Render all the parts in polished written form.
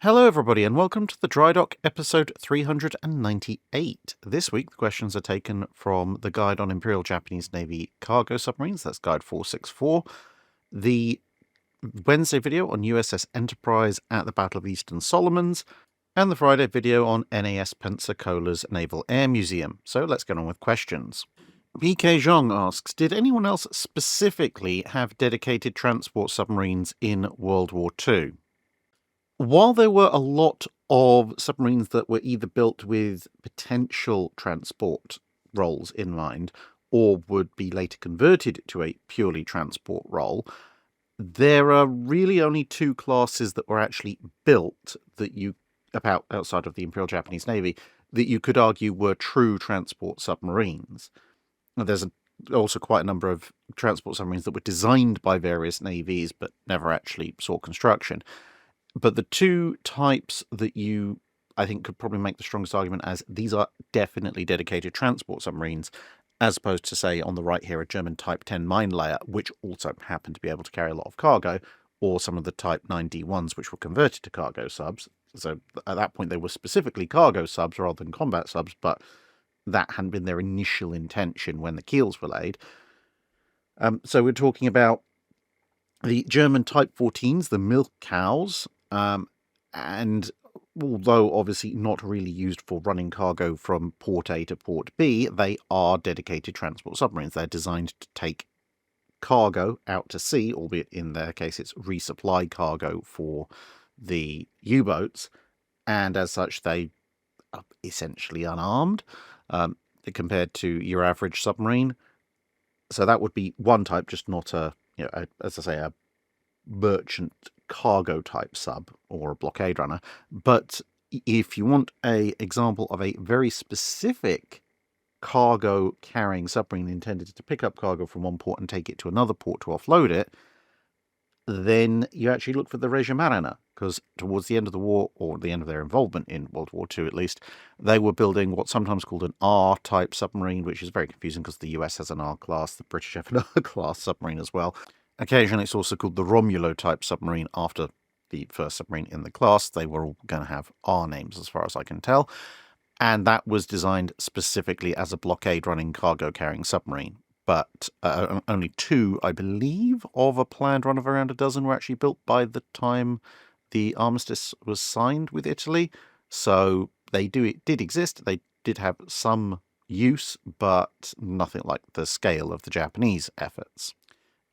Hello everybody and welcome to the Drydock episode 398. This week the questions are taken from the Guide on Imperial Japanese Navy Cargo Submarines, that's Guide 464, the Wednesday video on USS Enterprise at the Battle of Eastern Solomons, and the Friday video on NAS Pensacola's Naval Air Museum. So let's get on with questions. BK Zhong asks, did anyone else specifically have dedicated transport submarines in World War II? While there were a lot of submarines that were either built with potential transport roles in mind or would be later converted to a purely transport role, there are really only two classes that were actually built that outside of the Imperial Japanese Navy that you could argue were true transport submarines. There's also quite a number of transport submarines that were designed by various navies but never actually saw construction. But the two types that I think, could probably make the strongest argument as these are definitely dedicated transport submarines, as opposed to, say, on the right here, a German Type 10 mine layer, which also happened to be able to carry a lot of cargo, or some of the Type 9D1s, which were converted to cargo subs. So at that point, they were specifically cargo subs rather than combat subs, but that hadn't been their initial intention when the keels were laid. So we're talking about the German Type 14s, the milk cows, and although obviously not really used for running cargo from port A to port B, they are dedicated transport submarines. They're designed to take cargo out to sea, albeit in their case it's resupply cargo for the U-boats, and as such they are essentially unarmed compared to your average submarine. So that would be one type, just not a merchant cargo type sub or a blockade runner. But if you want an example of a very specific cargo carrying submarine intended to pick up cargo from one port and take it to another port to offload it, then you actually look for the Regia Mariner, because towards the end of the war, or the end of their involvement in World War II at least, they were building what's sometimes called an R-type submarine, which is very confusing because the US has an R-class, the British have an R-class submarine as well. Occasionally it's also called the Romulo-type submarine after the first submarine in the class. They were all going to have R names as far as I can tell. And that was designed specifically as a blockade-running cargo-carrying submarine. But only two, I believe, of a planned run of around a dozen were actually built by the time the armistice was signed with Italy. So it did exist. They did have some use, but nothing like the scale of the Japanese efforts.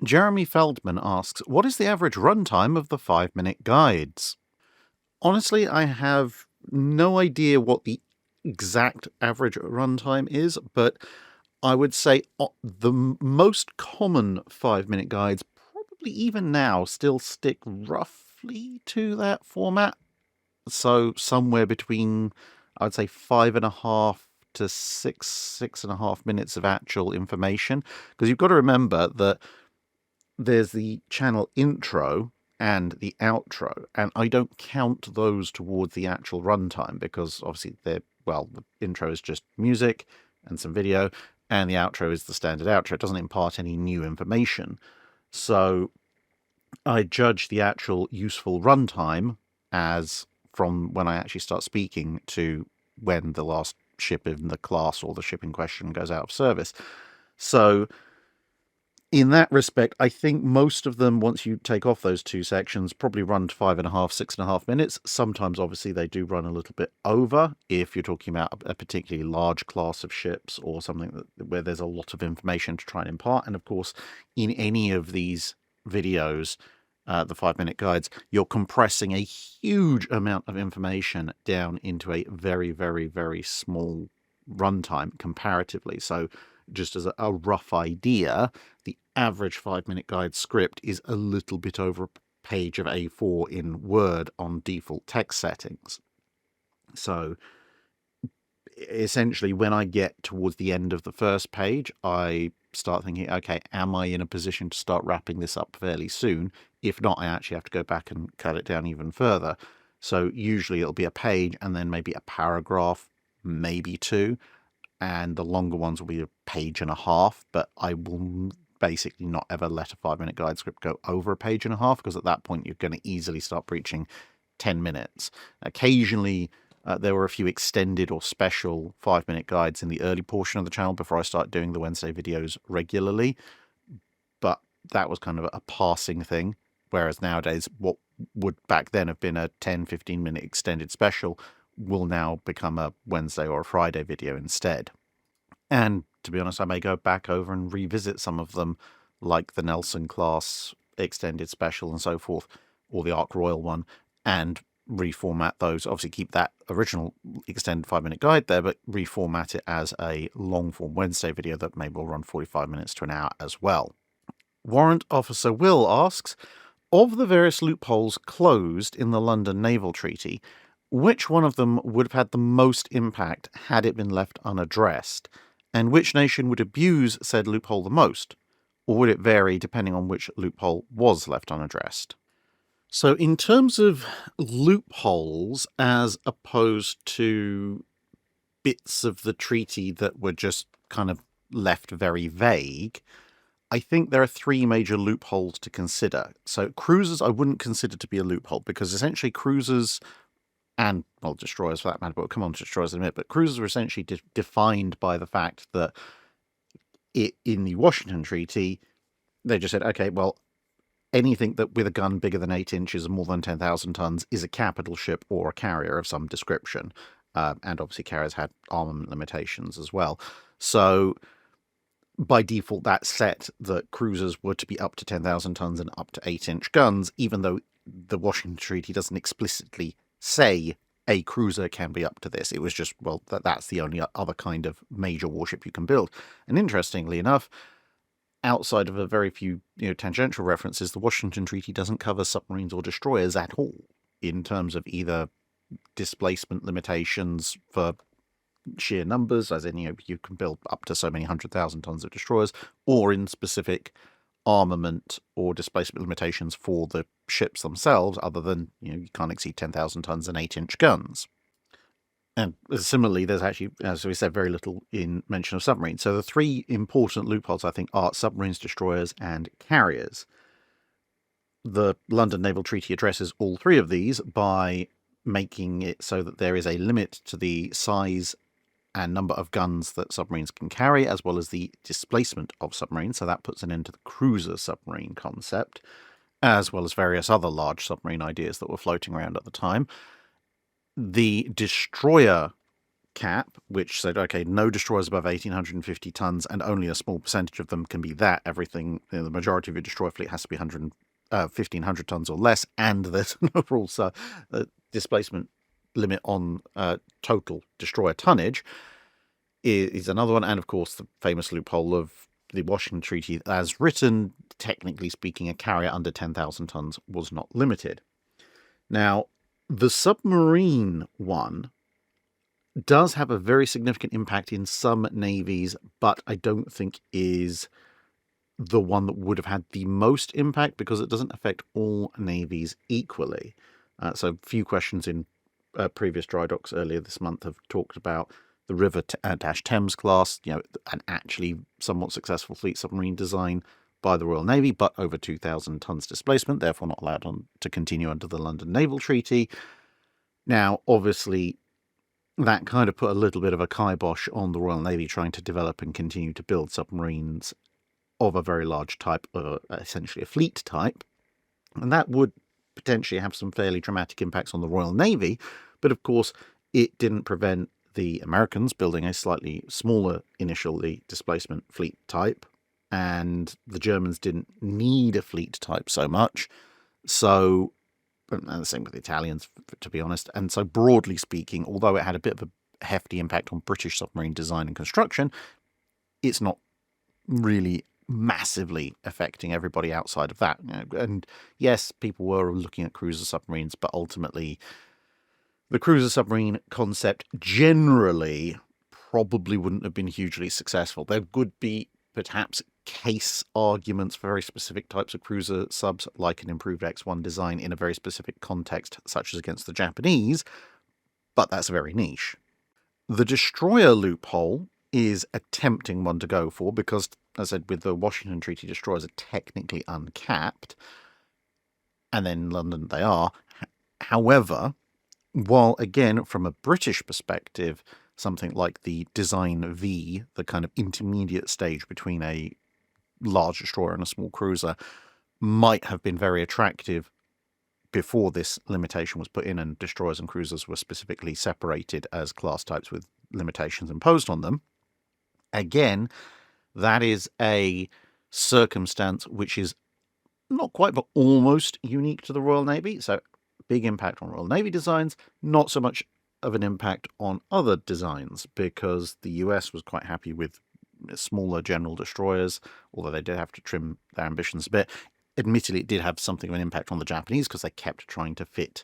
Jeremy Feldman asks, what is the average runtime of the 5-minute guides? Honestly, I have no idea what the exact average runtime is, but I would say the most common 5-minute guides, probably even now, still stick roughly to that format. So somewhere between, I would say, 5.5 to 6.5 minutes of actual information. Because you've got to remember that there's the channel intro and the outro, and I don't count those towards the actual runtime because obviously the intro is just music and some video, and the outro is the standard outro. It doesn't impart any new information. So I judge the actual useful runtime as from when I actually start speaking to when the last ship in the class or the ship in question goes out of service. So in that respect, I think most of them, once you take off those two sections, probably run to 5.5, 6.5 minutes. Sometimes, obviously, they do run a little bit over if you're talking about a particularly large class of ships or something where there's a lot of information to try and impart. And of course, in any of these videos, the 5-minute guides, you're compressing a huge amount of information down into a very, very, very small runtime comparatively. So just as a rough idea, the average 5-minute guide script is a little bit over a page of A4 in Word on default text settings. So essentially, when I get towards the end of the first page, I start thinking, okay, am I in a position to start wrapping this up fairly soon? If not, I actually have to go back and cut it down even further. So usually it'll be a page and then maybe a paragraph, maybe two. And the longer ones will be a page and a half, but I will basically not ever let a 5-minute guide script go over a page and a half, because at that point you're going to easily start breaching 10 minutes. Occasionally, there were a few extended or special 5-minute guides in the early portion of the channel before I started doing the Wednesday videos regularly, but that was kind of a passing thing, whereas nowadays what would back then have been a 10-15 minute extended special will now become a Wednesday or a Friday video instead. And to be honest, I may go back over and revisit some of them, like the Nelson class extended special and so forth, or the Ark Royal one, and reformat those. Obviously keep that original extended 5-minute guide there, but reformat it as a long form Wednesday video that maybe will run 45 minutes to an hour as well. Warrant Officer Will asks, of the various loopholes closed in the London Naval Treaty, which one of them would have had the most impact had it been left unaddressed? And which nation would abuse said loophole the most? Or would it vary depending on which loophole was left unaddressed? So in terms of loopholes as opposed to bits of the treaty that were just kind of left very vague, I think there are 3 major loopholes to consider. So cruisers I wouldn't consider to be a loophole, because essentially cruisers, and, well, destroyers for that matter, but we'll come on to destroyers in a minute, but cruisers are essentially defined by the fact that in the Washington Treaty, they just said, okay, well, anything that with a gun bigger than 8 inches and more than 10,000 tons is a capital ship or a carrier of some description. And obviously carriers had armament limitations as well. So by default, that set that cruisers were to be up to 10,000 tons and up to 8-inch guns, even though the Washington Treaty doesn't explicitly say a cruiser can be up to this. It was just, well, that's the only other kind of major warship you can build. And interestingly enough, outside of a very few tangential references, the Washington Treaty doesn't cover submarines or destroyers at all in terms of either displacement limitations for sheer numbers, as in you can build up to so many 100,000 tons of destroyers, or in specific armament or displacement limitations for the ships themselves, other than you can't exceed 10,000 tons and 8-inch guns. And similarly, there's actually, as we said, very little in mention of submarines. So the 3 important loopholes, I think, are submarines, destroyers, and carriers. The London Naval Treaty addresses all 3 of these by making it so that there is a limit to the size and number of guns that submarines can carry, as well as the displacement of submarines. So that puts an end to the cruiser submarine concept, as well as various other large submarine ideas that were floating around at the time. The destroyer cap, which said, okay, no destroyers above 1,850 tons, and only a small percentage of them can be that. Everything, the majority of your destroyer fleet has to be 1,500 tons or less, and there's an overall displacement limit on total destroyer tonnage is another one. And of course, the famous loophole of the Washington Treaty, as written, technically speaking, a carrier under 10,000 tons was not limited. Now, the submarine one does have a very significant impact in some navies, but I don't think is the one that would have had the most impact, because it doesn't affect all navies equally. So a few questions in previous Drydocks earlier this month have talked about the River Thames class, an actually somewhat successful fleet submarine design by the Royal Navy, but over 2,000 tons displacement, therefore not allowed to continue under the London Naval Treaty. Now, obviously, that kind of put a little bit of a kibosh on the Royal Navy trying to develop and continue to build submarines of a very large type, essentially a fleet type, and that would potentially have some fairly dramatic impacts on the Royal Navy. But of course, it didn't prevent the Americans building a slightly smaller initially displacement fleet type, and the Germans didn't need a fleet type so much. So, and the same with the Italians, to be honest. And so, broadly speaking, although it had a bit of a hefty impact on British submarine design and construction, it's not really massively affecting everybody outside of that. And yes, people were looking at cruiser submarines, but ultimately the cruiser submarine concept generally probably wouldn't have been hugely successful. There would be perhaps case arguments for very specific types of cruiser subs, like an improved X1 design in a very specific context, such as against the Japanese, but that's very niche. The destroyer loophole is a tempting one to go for, because, as I said, with the Washington Treaty, destroyers are technically uncapped, and then in London they are. However, while again, from a British perspective, something like the Design V, the kind of intermediate stage between a large destroyer and a small cruiser, might have been very attractive before this limitation was put in and destroyers and cruisers were specifically separated as class types with limitations imposed on them. Again, that is a circumstance which is not quite, but almost unique to the Royal Navy. So big impact on Royal Navy designs, not so much of an impact on other designs, because the US was quite happy with smaller general destroyers, although they did have to trim their ambitions a bit. Admittedly, it did have something of an impact on the Japanese because they kept trying to fit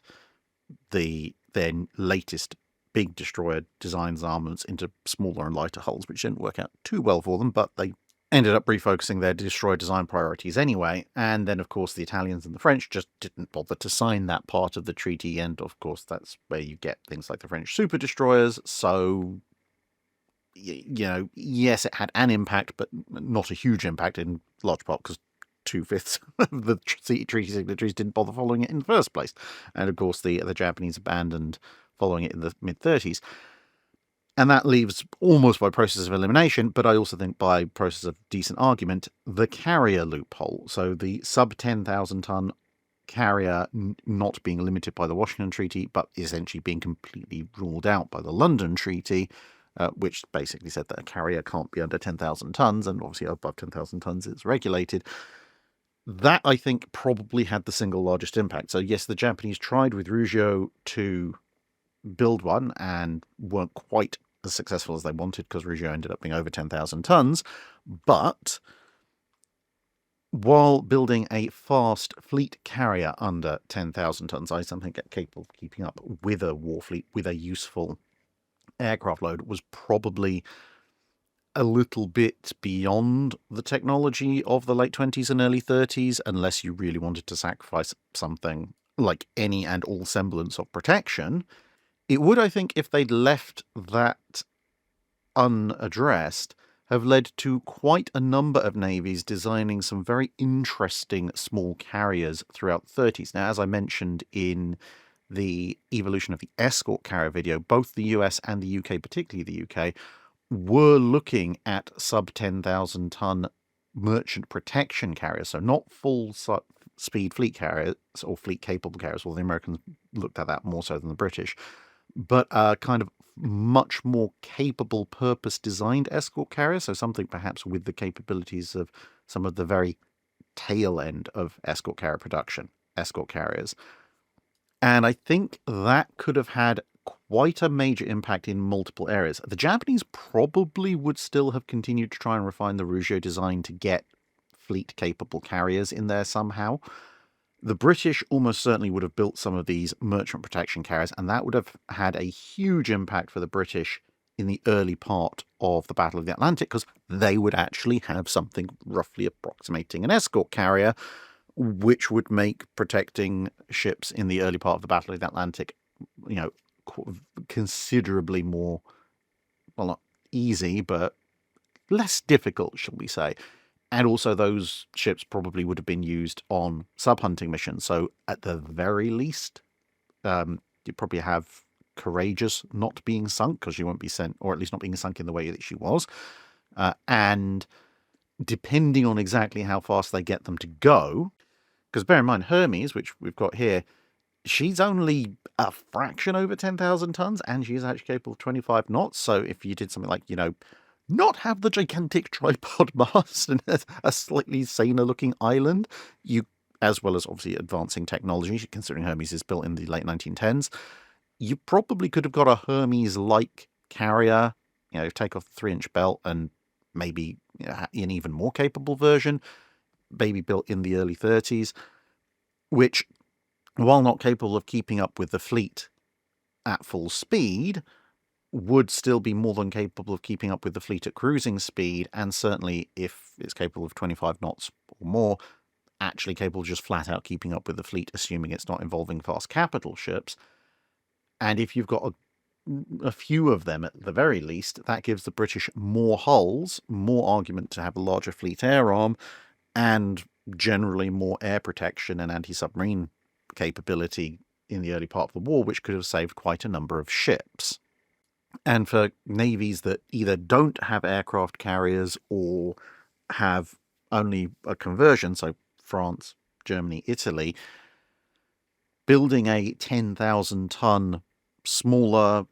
their latest big destroyer designs armaments into smaller and lighter hulls, which didn't work out too well for them, but they ended up refocusing their destroyer design priorities anyway. And then, of course, the Italians and the French just didn't bother to sign that part of the treaty. And, of course, that's where you get things like the French super destroyers. So, yes, it had an impact, but not a huge impact, in large part because 2/5 of the treaty signatories didn't bother following it in the first place. And, of course, the Japanese abandoned following it in the mid-30s. And that leaves, almost by process of elimination, but I also think by process of decent argument, the carrier loophole. So the sub 10,000 ton carrier not being limited by the Washington Treaty, but essentially being completely ruled out by the London Treaty, which basically said that a carrier can't be under 10,000 tons, and obviously above 10,000 tons it's regulated. That, I think, probably had the single largest impact. So yes, the Japanese tried with Richelieu to build one and weren't quite as successful as they wanted because Richelieu ended up being over 10,000 tons. But while building a fast fleet carrier under 10,000 tons, I something capable of keeping up with a war fleet with a useful aircraft load, was probably a little bit beyond the technology of the late 20s and early 30s, unless you really wanted to sacrifice something like any and all semblance of protection. It would, I think, if they'd left that unaddressed, have led to quite a number of navies designing some very interesting small carriers throughout the 30s. Now, as I mentioned in the evolution of the escort carrier video, both the US and the UK, particularly the UK, were looking at sub 10,000 ton merchant protection carriers. So not full speed fleet carriers or fleet capable carriers. Well, the Americans looked at that more so than the British, but kind of much more capable purpose-designed escort carrier, so something perhaps with the capabilities of some of the very tail end of escort carrier production, escort carriers. And I think that could have had quite a major impact in multiple areas. The Japanese probably would still have continued to try and refine the Richelieu design to get fleet-capable carriers in there somehow. The British almost certainly would have built some of these merchant protection carriers, and that would have had a huge impact for the British in the early part of the Battle of the Atlantic, because they would actually have something roughly approximating an escort carrier, which would make protecting ships in the early part of the Battle of the Atlantic, considerably more, well, not easy, but less difficult, shall we say. And also those ships probably would have been used on sub-hunting missions. So at the very least, you'd probably have Courageous not being sunk, because she won't be sent, or at least not being sunk in the way that she was. And depending on exactly how fast they get them to go, because bear in mind, Hermes, which we've got here, she's only a fraction over 10,000 tons, and she's actually capable of 25 knots. So if you did something like, not have the gigantic tripod mast and a slightly saner looking island, as well as obviously advancing technology, considering Hermes is built in the late 1910s, you probably could have got a Hermes-like carrier, take off the 3-inch belt and maybe an even more capable version, maybe built in the early 30s, which, while not capable of keeping up with the fleet at full speed, would still be more than capable of keeping up with the fleet at cruising speed, and certainly, if it's capable of 25 knots or more, actually capable of just flat out keeping up with the fleet, assuming it's not involving fast capital ships. And if you've got a few of them at the very least, that gives the British more hulls, more argument to have a larger fleet air arm, and generally more air protection and anti-submarine capability in the early part of the war, which could have saved quite a number of ships. And for navies that either don't have aircraft carriers or have only a conversion, so France, Germany, Italy, building a 10,000-ton, smaller,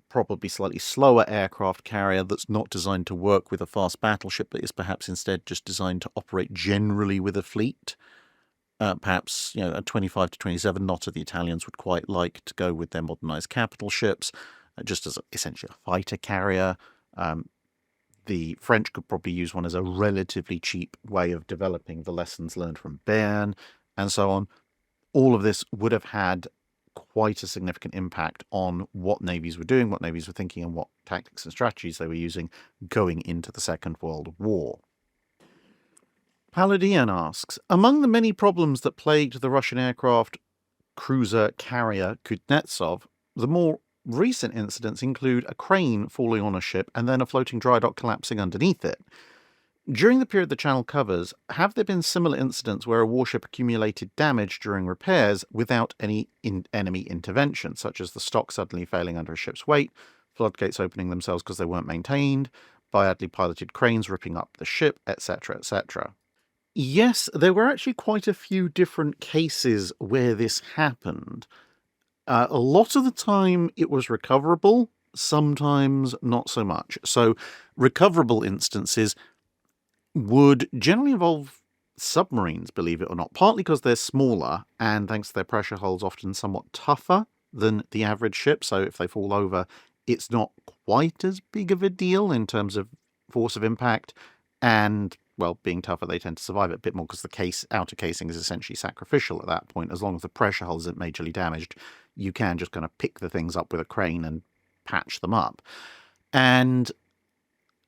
probably slightly slower aircraft carrier that's not designed to work with a fast battleship, but is perhaps instead just designed to operate generally with a fleet. Perhaps, a 25 to 27 knotter the Italians would quite like to go with their modernized capital ships, just as essentially a fighter carrier. The French could probably use one as a relatively cheap way of developing the lessons learned from Béarn, and so on. All of this would have had quite a significant impact on what navies were doing, what navies were thinking, and what tactics and strategies they were using going into the Second World War. Paladian asks, among the many problems that plagued the Russian aircraft cruiser carrier Kuznetsov, the more recent incidents include a crane falling on a ship and then a floating dry dock collapsing underneath it. During the period the channel covers, have there been similar incidents where a warship accumulated damage during repairs without any enemy intervention, such as the stock suddenly failing under a ship's weight, floodgates opening themselves because they weren't maintained, badly piloted cranes ripping up the ship, etc., etc.? Yes, there were actually quite a few different cases where this happened. A lot of the time it was recoverable, sometimes not so much. So recoverable instances would generally involve submarines, believe it or not, partly because they're smaller and thanks to their pressure hulls often somewhat tougher than the average ship. So if they fall over, it's not quite as big of a deal in terms of force of impact, and well, being tougher, they tend to survive it a bit more because the outer casing is essentially sacrificial at that point. As long as the pressure hull isn't majorly damaged, you can just kind of pick the things up with a crane and patch them up. And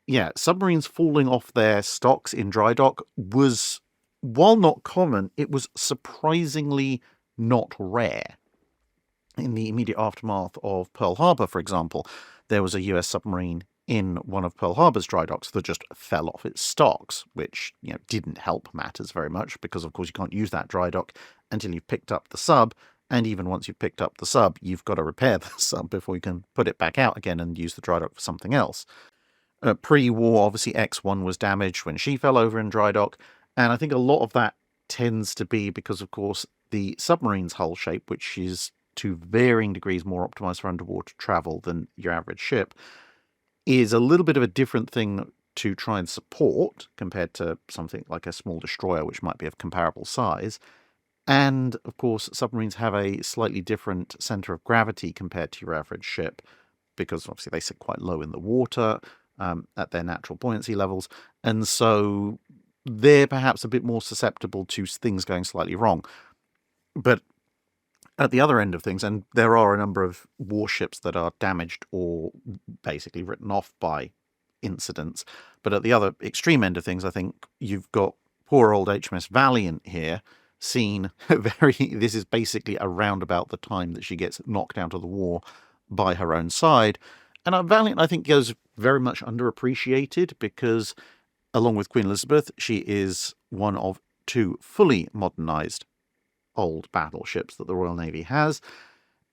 yeah, submarines falling off their stocks in dry dock was, while not common, it was surprisingly not rare. In the immediate aftermath of Pearl Harbor, for example, there was a US submarine in one of Pearl Harbor's dry docks that just fell off its stocks, which didn't help matters very much because, of course, you can't use that dry dock until you've picked up the sub, and even once you've picked up the sub, you've got to repair the sub before you can put it back out again and use the dry dock for something else. Pre-war, obviously, X1 was damaged when she fell over in dry dock, and I think a lot of that tends to be because, of course, the submarine's hull shape, which is to varying degrees more optimized for underwater travel than your average ship, is a little bit of a different thing to try and support compared to something like a small destroyer, which might be of comparable size. And, of course, submarines have a slightly different center of gravity compared to your average ship, because obviously they sit quite low in the water at their natural buoyancy levels. And so they're perhaps a bit more susceptible to things going slightly wrong. But at the other end of things, and there are a number of warships that are damaged or basically written off by incidents, but at the other extreme end of things, I think you've got poor old HMS Valiant here, seen this is basically around about the time that she gets knocked out of the war by her own side. And Valiant, I think, goes very much underappreciated because, along with Queen Elizabeth, she is one of two fully modernized old battleships that the Royal Navy has.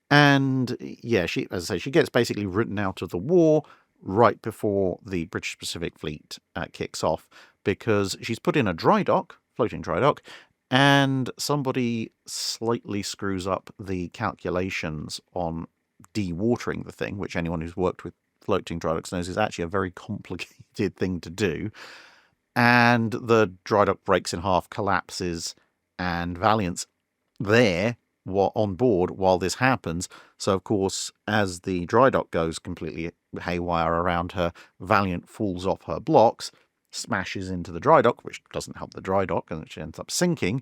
And yeah, she, as I say, she gets basically written out of the war right before the British Pacific Fleet kicks off, because she's put in a dry dock, floating dry dock, and somebody slightly screws up the calculations on dewatering the thing, which anyone who's worked with floating dry docks knows is actually a very complicated thing to do. And the dry dock breaks in half, collapses, and Valiant's there on board while this happens. So, of course, as the dry dock goes completely haywire around her, Valiant falls off her blocks, smashes into the dry dock, which doesn't help the dry dock, and she ends up sinking,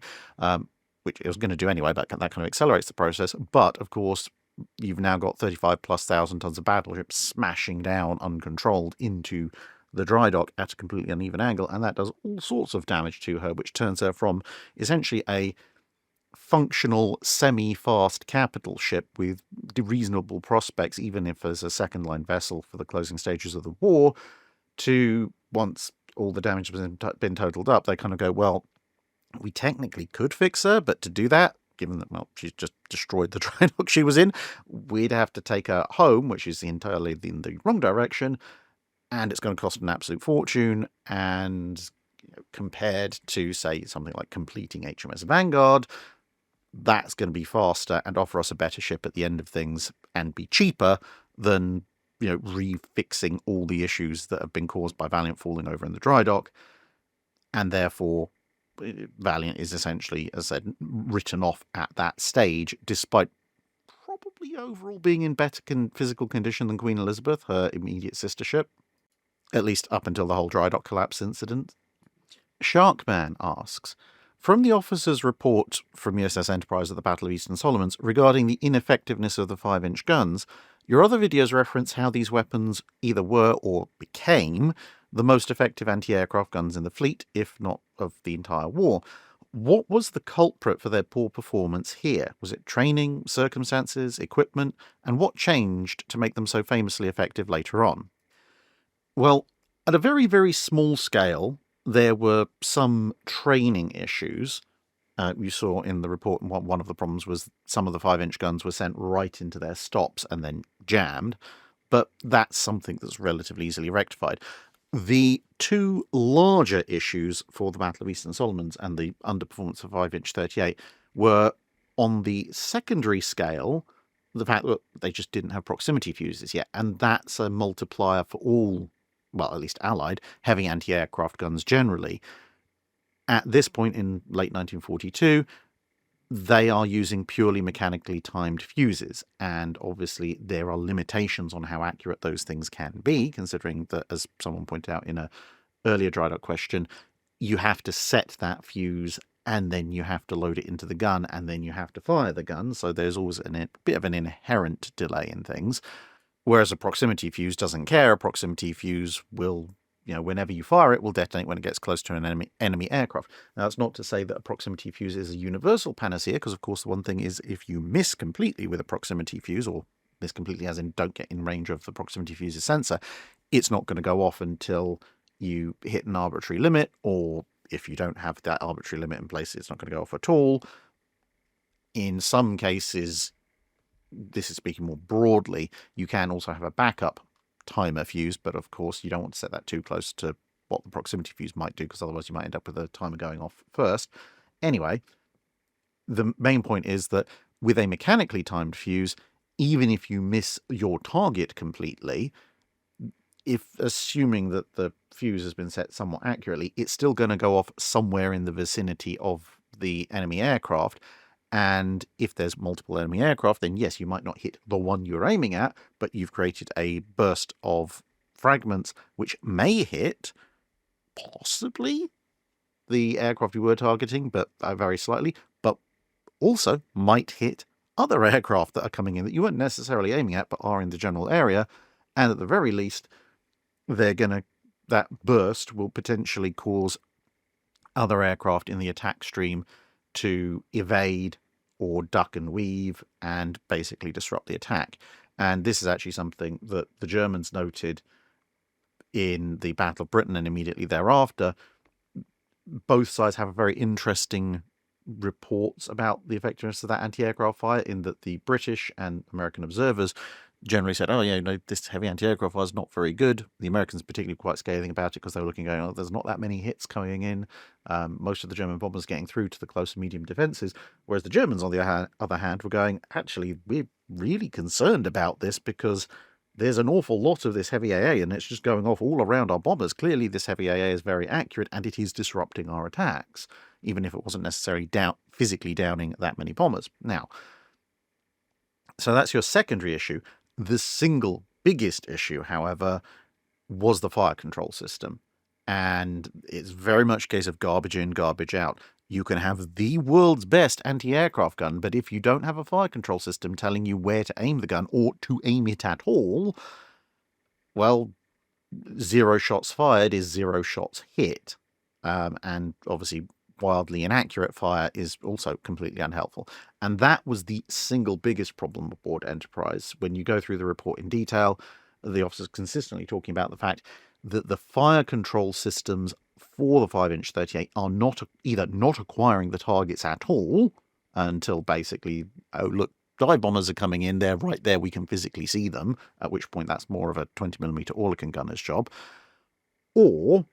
which it was going to do anyway. That kind of accelerates the process. But, of course, you've now got 35,000+ tons of battleships smashing down uncontrolled into the dry dock at a completely uneven angle, and that does all sorts of damage to her, which turns her from essentially a functional semi-fast capital ship with reasonable prospects, even if as a second-line vessel for the closing stages of the war, to, once all the damage has been totaled up, they kind of go, well, we technically could fix her, but to do that, given that, well, she's just destroyed the Drydock she was in. We'd have to take her home, which is entirely in the wrong direction, and it's going to cost an absolute fortune. And compared to, say, something like completing HMS Vanguard, that's going to be faster and offer us a better ship at the end of things and be cheaper than, refixing all the issues that have been caused by Valiant falling over in the Drydock. And therefore, Valiant is essentially, as I said, written off at that stage, despite probably overall being in better physical condition than Queen Elizabeth, her immediate sister ship, at least up until the whole Drydock collapse incident. Sharkman asks, from the officer's report from USS Enterprise at the Battle of Eastern Solomons regarding the ineffectiveness of the 5-inch guns, your other videos reference how these weapons either were or became the most effective anti-aircraft guns in the fleet, if not of the entire war. What was the culprit for their poor performance here? Was it training, circumstances, equipment, and what changed to make them so famously effective later on? Well, at a very, very small scale, there were some training issues. You saw in the report one of the problems was some of the 5-inch guns were sent right into their stops and then jammed, but that's something that's relatively easily rectified. The two larger issues for the Battle of Eastern Solomons and the underperformance of 5-inch 38 were on the secondary scale, the fact that they just didn't have proximity fuses yet, and that's a multiplier for all, well, at least Allied, heavy anti-aircraft guns generally. At this point in late 1942, they are using purely mechanically timed fuses, and obviously there are limitations on how accurate those things can be, considering that, as someone pointed out in an earlier Drydock question, you have to set that fuse, and then you have to load it into the gun, and then you have to fire the gun, so there's always a bit of an inherent delay in things. Whereas a proximity fuse doesn't care. A proximity fuse will, whenever you fire it, will detonate when it gets close to an enemy aircraft. Now, it's not to say that a proximity fuse is a universal panacea, because, of course, the one thing is if you miss completely with a proximity fuse, or miss completely as in don't get in range of the proximity fuse's sensor, it's not going to go off until you hit an arbitrary limit, or if you don't have that arbitrary limit in place, it's not going to go off at all. In some cases, this is speaking more broadly, you can also have a backup timer fuse, but of course you don't want to set that too close to what the proximity fuse might do, because otherwise you might end up with a timer going off first. Anyway, the main point is that with a mechanically timed fuse, even if you miss your target completely, if assuming that the fuse has been set somewhat accurately, it's still going to go off somewhere in the vicinity of the enemy aircraft. And if there's multiple enemy aircraft, then yes, you might not hit the one you're aiming at, but you've created a burst of fragments which may hit, possibly, the aircraft you were targeting, but very slightly, but also might hit other aircraft that are coming in that you weren't necessarily aiming at, but are in the general area. And at the very least, that burst will potentially cause other aircraft in the attack stream to evade or duck and weave and basically disrupt the attack. And this is actually something that the Germans noted in the Battle of Britain and immediately thereafter. Both sides have very interesting reports about the effectiveness of that anti-aircraft fire, in that the British and American observers generally said, oh yeah, this heavy anti-aircraft fire is not very good. The Americans particularly quite scathing about it, because they were looking going, oh, there's not that many hits coming in. Most of the German bombers getting through to the close and medium defences, whereas the Germans, on the other hand, were going, actually, we're really concerned about this, because there's an awful lot of this heavy AA and it's just going off all around our bombers. Clearly this heavy AA is very accurate and it is disrupting our attacks, even if it wasn't necessarily physically downing that many bombers. Now, so that's your secondary issue. The single biggest issue, however, was the fire control system. And it's very much a case of garbage in, garbage out. You can have the world's best anti-aircraft gun, but if you don't have a fire control system telling you where to aim the gun, or to aim it at all, well, 0 shots fired is 0 shots hit. And obviously wildly inaccurate fire is also completely unhelpful. And that was the single biggest problem aboard Enterprise. When you go through the report in detail, the officers consistently talking about the fact that the fire control systems for the 5-inch 38 are either not acquiring the targets at all, until basically, oh, look, dive bombers are coming in, they're right there, we can physically see them, at which point that's more of a 20mm Oerlikon gunner's job. Or,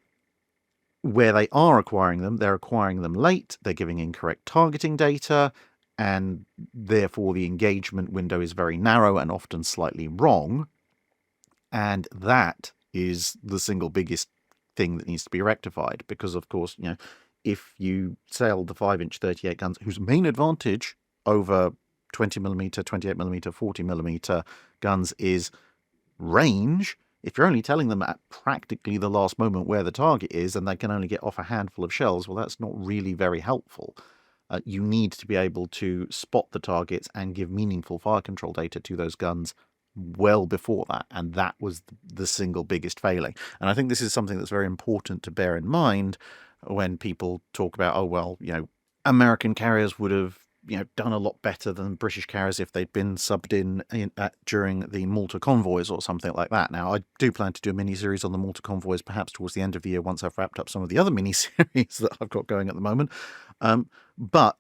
where they are acquiring them, they're acquiring them late, they're giving incorrect targeting data, and therefore the engagement window is very narrow and often slightly wrong. And that is the single biggest thing that needs to be rectified, because of course, if you sail the 5-inch 38 guns, whose main advantage over 20mm, 28mm, 40mm guns is range, if you're only telling them at practically the last moment where the target is and they can only get off a handful of shells, well, that's not really very helpful. You need to be able to spot the targets and give meaningful fire control data to those guns well before that, and that was the single biggest failing. And I think this is something that's very important to bear in mind when people talk about, oh, well, American carriers would have done a lot better than British carriers if they'd been subbed in during the Malta convoys or something like that. Now, I do plan to do a mini-series on the Malta convoys perhaps towards the end of the year once I've wrapped up some of the other mini-series that I've got going at the moment. But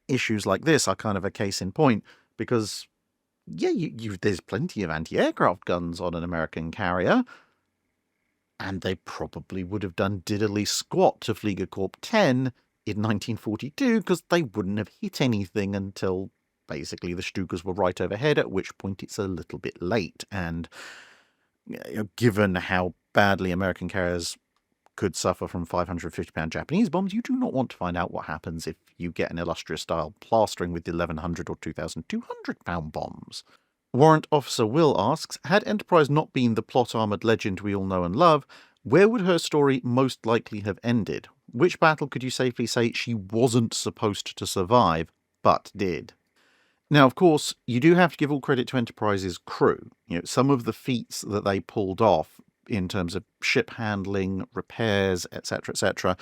issues like this are kind of a case in point, because there's plenty of anti-aircraft guns on an American carrier, and they probably would have done diddly squat to Fliegerkorps 10 in 1942, because they wouldn't have hit anything until basically the Stukas were right overhead, at which point it's a little bit late. And given how badly American carriers could suffer from 550-pound Japanese bombs, you do not want to find out what happens if you get an illustrious-style plastering with 1,100 or 2,200-pound bombs. Warrant Officer Will asks, had Enterprise not been the plot-armoured legend we all know and love, where would her story most likely have ended? Which battle could you safely say she wasn't supposed to survive, but did? Now, of course, you do have to give all credit to Enterprise's crew. Some of the feats that they pulled off in terms of ship handling, repairs, etc.,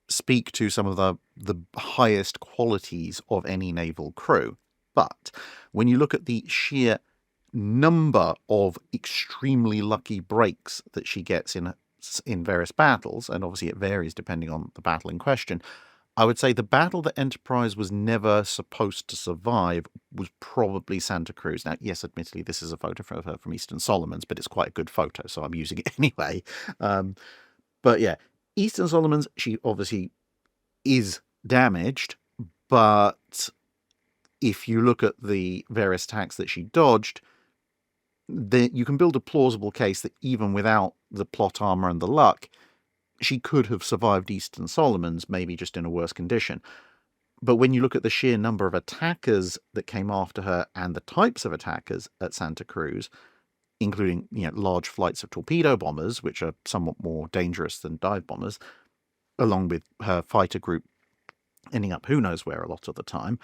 speak to some of the highest qualities of any naval crew. But when you look at the sheer number of extremely lucky breaks that she gets in various battles, and obviously it varies depending on the battle in question, I would say the battle that Enterprise was never supposed to survive was probably Santa Cruz. Now, yes, admittedly, this is a photo of her from Eastern Solomons, but it's quite a good photo, so I'm using it anyway. But yeah, Eastern Solomons, she obviously is damaged, but if you look at the various attacks that she dodged, you can build a plausible case that even without the plot armor and the luck, she could have survived Eastern Solomons, maybe just in a worse condition. But when you look at the sheer number of attackers that came after her and the types of attackers at Santa Cruz, including large flights of torpedo bombers, which are somewhat more dangerous than dive bombers, along with her fighter group ending up who knows where a lot of the time,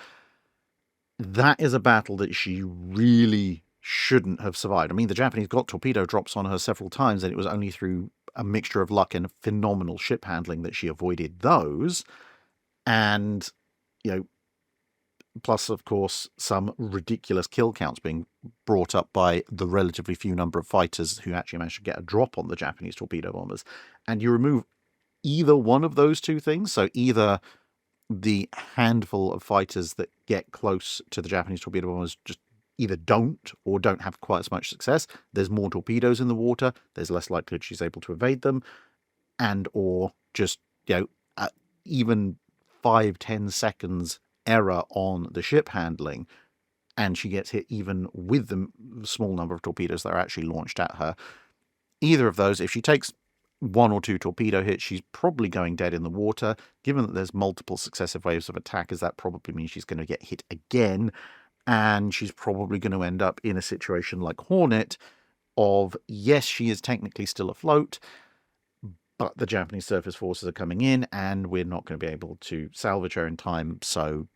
that is a battle that she really shouldn't have survived. I mean, the Japanese got torpedo drops on her several times, and it was only through a mixture of luck and phenomenal ship handling that she avoided those. And, plus, of course, some ridiculous kill counts being brought up by the relatively few number of fighters who actually managed to get a drop on the Japanese torpedo bombers. And you remove either one of those two things, so either the handful of fighters that get close to the Japanese torpedo bombers just either don't or don't have quite as much success. There's more torpedoes in the water. There's less likelihood she's able to evade them. And or just, even 5-10 seconds error on the ship handling, and she gets hit even with the small number of torpedoes that are actually launched at her. Either of those, if she takes 1 or 2 torpedo hits, she's probably going dead in the water. Given that there's multiple successive waves of attackers, that probably means she's going to get hit again, and she's probably going to end up in a situation like Hornet of, yes, she is technically still afloat, but the Japanese surface forces are coming in, and we're not going to be able to salvage her in time, so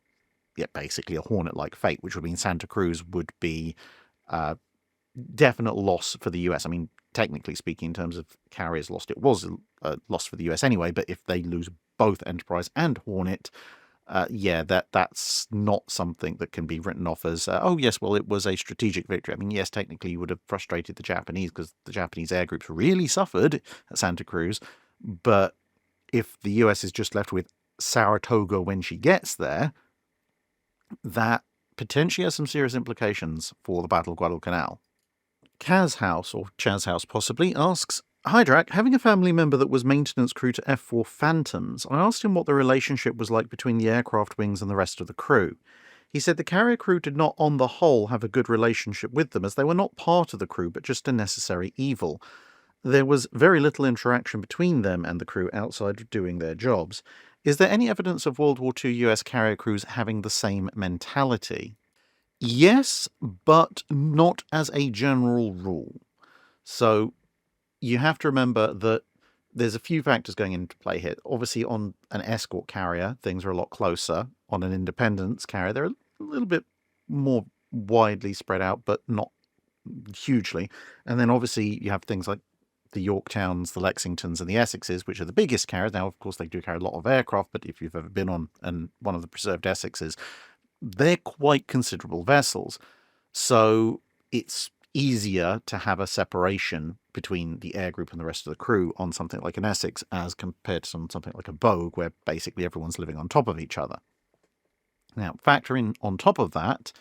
basically a Hornet-like fate, which would mean Santa Cruz would be a definite loss for the US. I mean, technically speaking, in terms of carriers lost, it was a loss for the US anyway, but if they lose both Enterprise and Hornet, that's not something that can be written off as, oh yes, well, it was a strategic victory. I mean, yes, technically you would have frustrated the Japanese because the Japanese air groups really suffered at Santa Cruz, but if the US is just left with Saratoga when she gets there, that potentially has some serious implications for the Battle of Guadalcanal. Kaz House, or Chaz House possibly, asks, "Hi Drac, having a family member that was maintenance crew to F4 Phantoms, I asked him what the relationship was like between the aircraft wings and the rest of the crew. He said the carrier crew did not on the whole have a good relationship with them, as they were not part of the crew but just a necessary evil. There was very little interaction between them and the crew outside of doing their jobs. Is there any evidence of World War II US carrier crews having the same mentality?" Yes, but not as a general rule. So you have to remember that there's a few factors going into play here. Obviously, on an escort carrier, things are a lot closer. On an independence carrier, they're a little bit more widely spread out, but not hugely. And then obviously you have things like the Yorktowns, the Lexingtons, and the Essexes, which are the biggest carriers. Now, of course, they do carry a lot of aircraft, but if you've ever been on one of the preserved Essexes, they're quite considerable vessels. So it's easier to have a separation between the air group and the rest of the crew on something like an Essex as compared to something like a Bogue, where basically everyone's living on top of each other. Now, factor in on top of that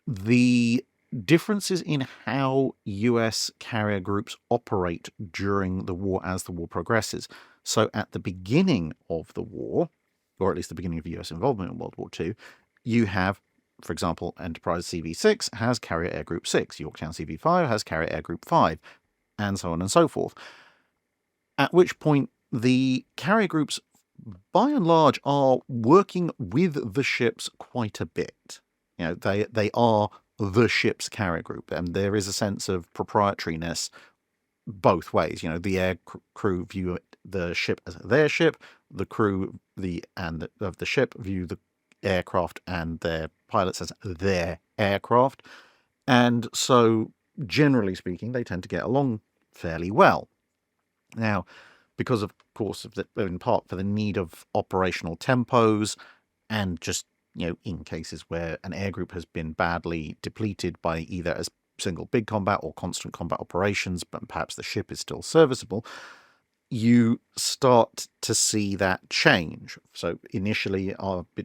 the differences in how US carrier groups operate during the war as the war progresses. So at the beginning of the war, or at least the beginning of US involvement in World War II, you have, for example, Enterprise CV6 has Carrier Air Group 6, Yorktown CV5 has Carrier Air Group 5, and so on and so forth. At which point, the carrier groups, by and large, are working with the ships quite a bit. You know, they are the ship's carrier group, and there is a sense of proprietariness both ways. You know, the air crew view the ship as their ship, the crew of the ship view the aircraft and their pilots as their aircraft, and so generally speaking, they tend to get along fairly well. Now, because of course, in part for the need of operational tempos, and just, you know, in cases where an air group has been badly depleted by either a single big combat or constant combat operations, but perhaps the ship is still serviceable, you start to see that change. So initially,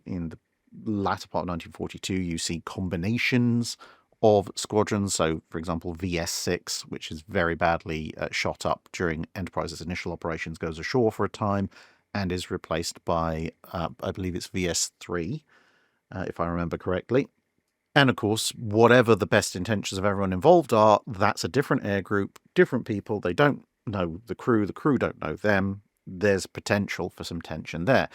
in the latter part of 1942, you see combinations of squadrons. So, for example, VS6, which is very badly shot up during Enterprise's initial operations, goes ashore for a time and is replaced by, I believe it's VS3, if I remember correctly. And of course, whatever the best intentions of everyone involved are, that's a different air group, different people. They don't know the crew don't know them. There's potential for some tension there.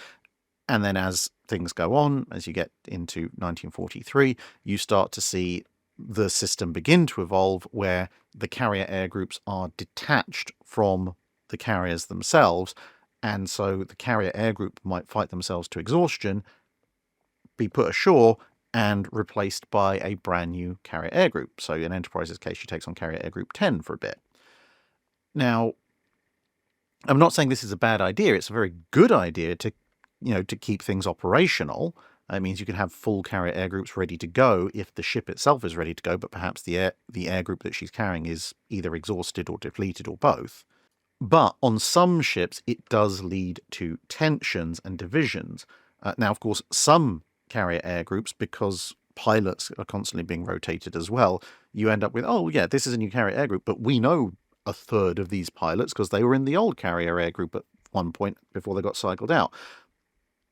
And then as things go on, as you get into 1943, you start to see the system begin to evolve where the carrier air groups are detached from the carriers themselves. And so the carrier air group might fight themselves to exhaustion, be put ashore, and replaced by a brand new carrier air group. So in Enterprise's case, she takes on carrier air group 10 for a bit. Now, I'm not saying this is a bad idea. It's a very good idea to keep things operational. It means you can have full carrier air groups ready to go if the ship itself is ready to go, but perhaps the air group that she's carrying is either exhausted or depleted or both. But on some ships, it does lead to tensions and divisions. Now, of course, some carrier air groups, because pilots are constantly being rotated as well, you end up with, oh yeah, this is a new carrier air group, but we know a third of these pilots because they were in the old carrier air group at one point before they got cycled out.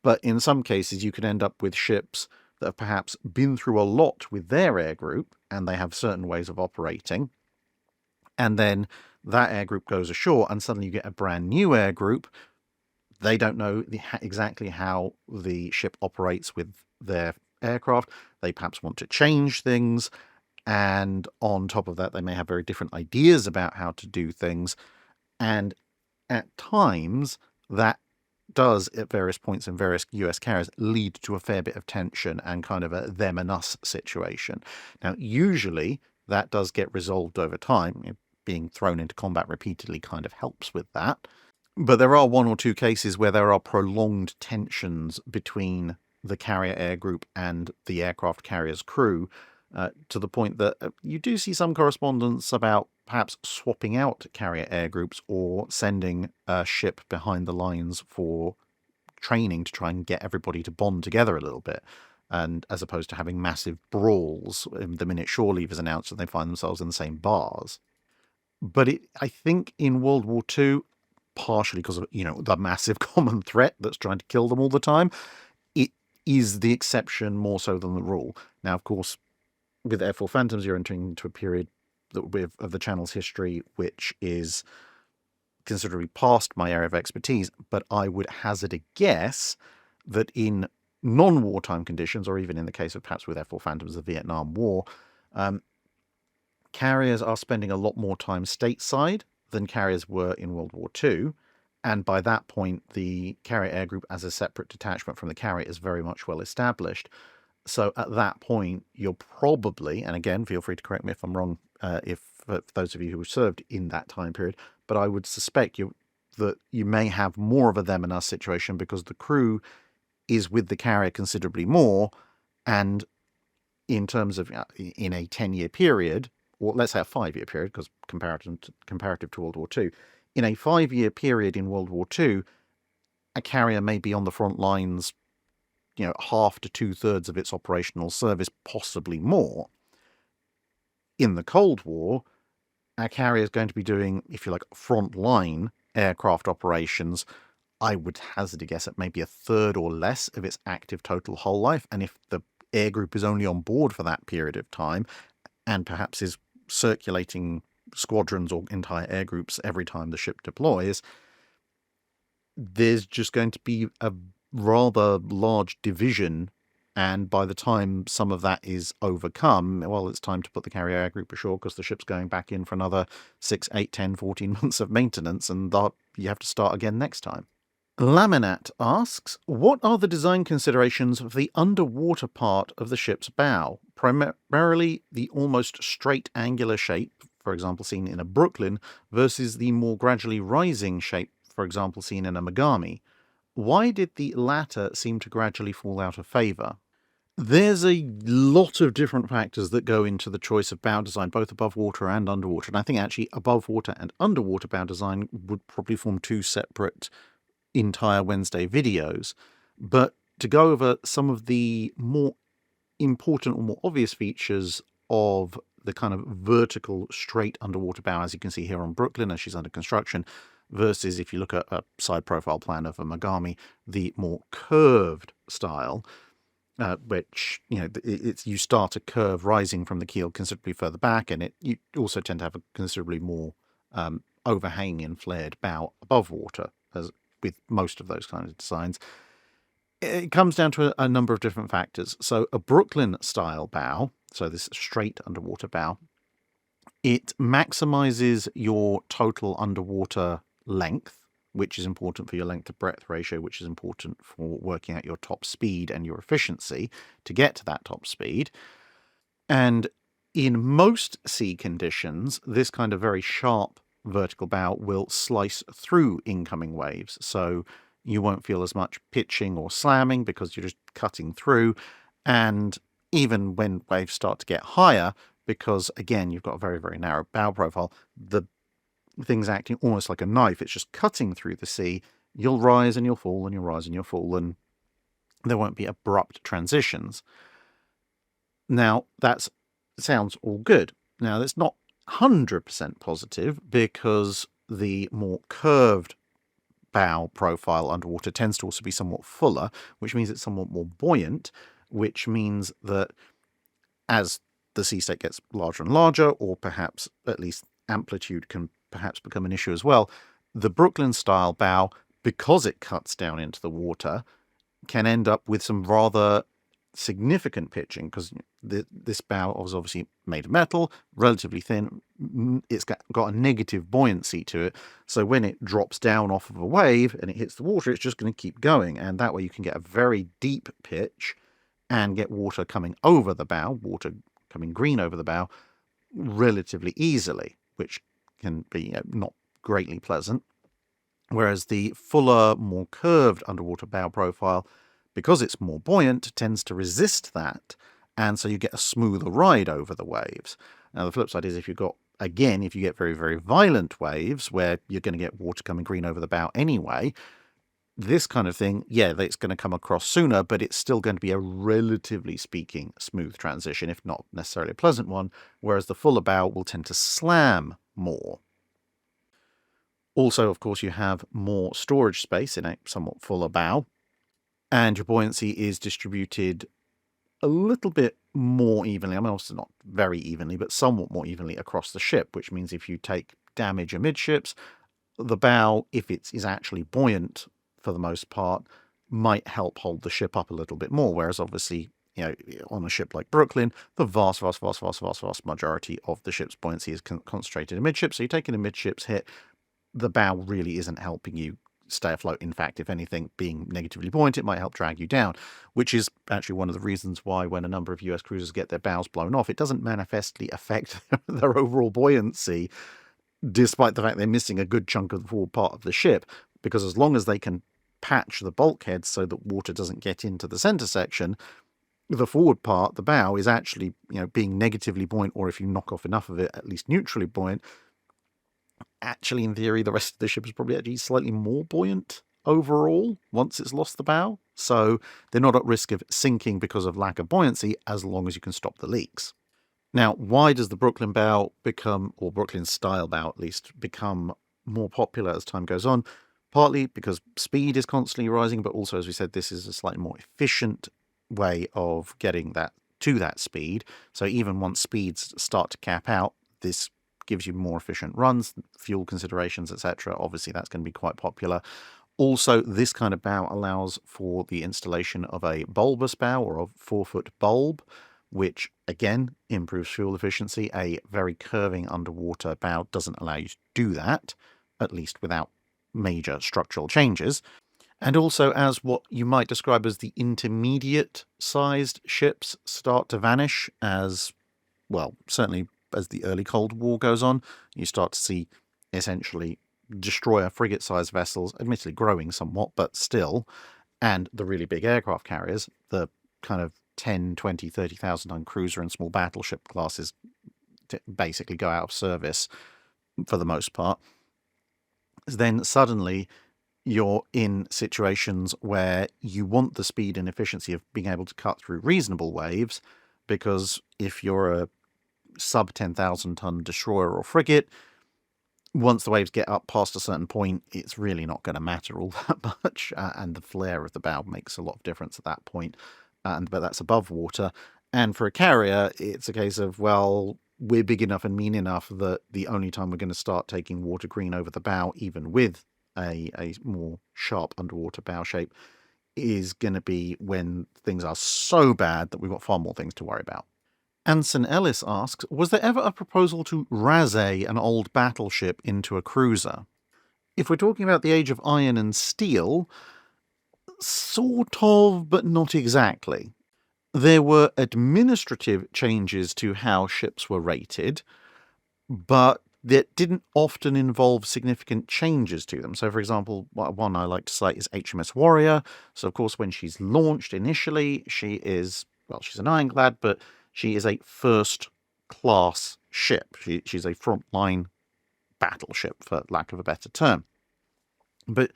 But in some cases, you can end up with ships that have perhaps been through a lot with their air group, and they have certain ways of operating. And then that air group goes ashore, and suddenly you get a brand new air group. They don't know exactly how the ship operates with their aircraft. They perhaps want to change things. And on top of that, they may have very different ideas about how to do things. And at times, that does, at various points in various US carriers, lead to a fair bit of tension and kind of a them and us situation. Now, usually that does get resolved over time. Being thrown into combat repeatedly kind of helps with that. But there are one or two cases where there are prolonged tensions between the carrier air group and the aircraft carrier's crew, to the point that you do see some correspondence about perhaps swapping out carrier air groups or sending a ship behind the lines for training to try and get everybody to bond together a little bit. and as opposed to having massive brawls the minute shore leave is announced and they find themselves in the same bars. But I think in World War II, partially because of the massive common threat that's trying to kill them all the time, it is the exception more so than the rule. Now, of course, with F4 Phantoms, you're entering into a period of the channel's history which is considerably past my area of expertise, but I would hazard a guess that in non-wartime conditions, or even in the case of perhaps with F4 Phantoms, the Vietnam War, carriers are spending a lot more time stateside than carriers were in World War II. And by that point, the carrier air group as a separate detachment from the carrier is very much well established. So at that point, you're probably, and again, feel free to correct me if I'm wrong, if for those of you who served in that time period, but I would suspect that you may have more of a them and us situation because the crew is with the carrier considerably more, and in terms of in a 10-year period, or let's say a 5-year period, because comparative to World War II, in a 5-year period in World War II, a carrier may be on the front lines, half to 2/3 of its operational service, possibly more. In the Cold War, a carrier is going to be doing, if you like, frontline aircraft operations. I would hazard a guess at maybe 1/3 or less of its active total hull life. And if the air group is only on board for that period of time, and perhaps is circulating squadrons or entire air groups every time the ship deploys, there's just going to be a rather large division, and by the time some of that is overcome, well, it's time to put the carrier air group ashore because the ship's going back in for another 6, 8, 10, 14 months of maintenance, and you have to start again next time. Laminat asks, what are the design considerations of the underwater part of the ship's bow? Primarily the almost straight angular shape, for example seen in a Brooklyn, versus the more gradually rising shape, for example seen in a Mogami. Why did the latter seem to gradually fall out of favour? There's a lot of different factors that go into the choice of bow design, both above water and underwater. And I think actually above water and underwater bow design would probably form two separate entire Wednesday videos. But to go over some of the more important or more obvious features of the kind of vertical straight underwater bow, as you can see here on Brooklyn as she's under construction, versus if you look at a side profile plan of a Mogami, the more curved style, which you start a curve rising from the keel considerably further back, and you also tend to have a considerably more overhanging and flared bow above water, as with most of those kinds of designs. It comes down to a number of different factors. So a Brooklyn style bow, so this straight underwater bow, it maximizes your total underwater length, which is important for your length to breadth ratio, which is important for working out your top speed and your efficiency to get to that top speed. And in most sea conditions, this kind of very sharp vertical bow will slice through incoming waves. So you won't feel as much pitching or slamming because you're just cutting through. And even when waves start to get higher, because again, you've got a very, very narrow bow profile, the thing's acting almost like a knife. It's just cutting through the sea. You'll rise and you'll fall and you'll rise and you'll fall, and there won't be abrupt transitions. Now, that sounds all good. Now, that's not 100% positive because the more curved bow profile underwater tends to also be somewhat fuller, which means it's somewhat more buoyant, which means that as the sea state gets larger and larger, or perhaps at least amplitude can perhaps become an issue as well, the Brooklyn style bow, because it cuts down into the water, can end up with some rather significant pitching, because this bow is obviously made of metal, relatively thin. It's got a negative buoyancy to it, so when it drops down off of a wave and it hits the water, it's just going to keep going, and that way you can get a very deep pitch and get water coming over the bow, water coming green over the bow, relatively easily, which can be not greatly pleasant. Whereas the fuller, more curved underwater bow profile, because it's more buoyant, tends to resist that, and so you get a smoother ride over the waves. Now, the flip side is if you get very, very violent waves where you're going to get water coming green over the bow anyway, This kind of thing, yeah, it's going to come across sooner, but it's still going to be a relatively speaking smooth transition, if not necessarily a pleasant one, whereas the fuller bow will tend to slam more. Also, of course, you have more storage space in a somewhat fuller bow, and your buoyancy is distributed a little bit more evenly. I mean, also not very evenly, but somewhat more evenly across the ship, which means if you take damage amidships, the bow, if it is actually buoyant for the most part, might help hold the ship up a little bit more. Whereas obviously, on a ship like Brooklyn, the vast majority of the ship's buoyancy is concentrated amidships. So you take an amidships hit, the bow really isn't helping you stay afloat. In fact, if anything, being negatively buoyant, it might help drag you down, which is actually one of the reasons why when a number of US cruisers get their bows blown off, it doesn't manifestly affect their overall buoyancy, despite the fact they're missing a good chunk of the forward part of the ship, because as long as they can patch the bulkheads so that water doesn't get into the center section, the forward part, the bow, is actually being negatively buoyant, or if you knock off enough of it, at least neutrally buoyant. Actually, in theory, the rest of the ship is probably actually slightly more buoyant overall once it's lost the bow. So they're not at risk of sinking because of lack of buoyancy, as long as you can stop the leaks. Now, why does the Brooklyn bow become, or Brooklyn style bow at least, become more popular as time goes on? Partly because speed is constantly rising, but also, as we said, this is a slightly more efficient way of getting that to that speed. So even once speeds start to cap out, this gives you more efficient runs, fuel considerations, etc. Obviously, that's going to be quite popular. Also, this kind of bow allows for the installation of a bulbous bow or a 4-foot bulb, which again improves fuel efficiency. A very curving underwater bow doesn't allow you to do that, at least without major structural changes. And also, as what you might describe as the intermediate sized ships start to vanish, as well, certainly as the early Cold War goes on, you start to see essentially destroyer frigate sized vessels, admittedly growing somewhat, but still, and the really big aircraft carriers, the kind of 10, 20, 30,000 ton cruiser and small battleship classes basically go out of service for the most part. Then suddenly you're in situations where you want the speed and efficiency of being able to cut through reasonable waves, because if you're a sub 10,000 ton destroyer or frigate, once the waves get up past a certain point, it's really not going to matter all that much, and the flare of the bow makes a lot of difference at that point, but that's above water. And for a carrier, it's a case of, well, we're big enough and mean enough that the only time we're going to start taking water green over the bow, even with a more sharp underwater bow shape, is going to be when things are so bad that we've got far more things to worry about. Anson Ellis asks, was there ever a proposal to razee an old battleship into a cruiser? If we're talking about the age of iron and steel, sort of, but not exactly. There were administrative changes to how ships were rated, but that didn't often involve significant changes to them. So, for example, one I like to cite is HMS Warrior. So, of course, when she's launched initially, she's an ironclad, but she is a first-class ship. She's a frontline battleship, for lack of a better term. But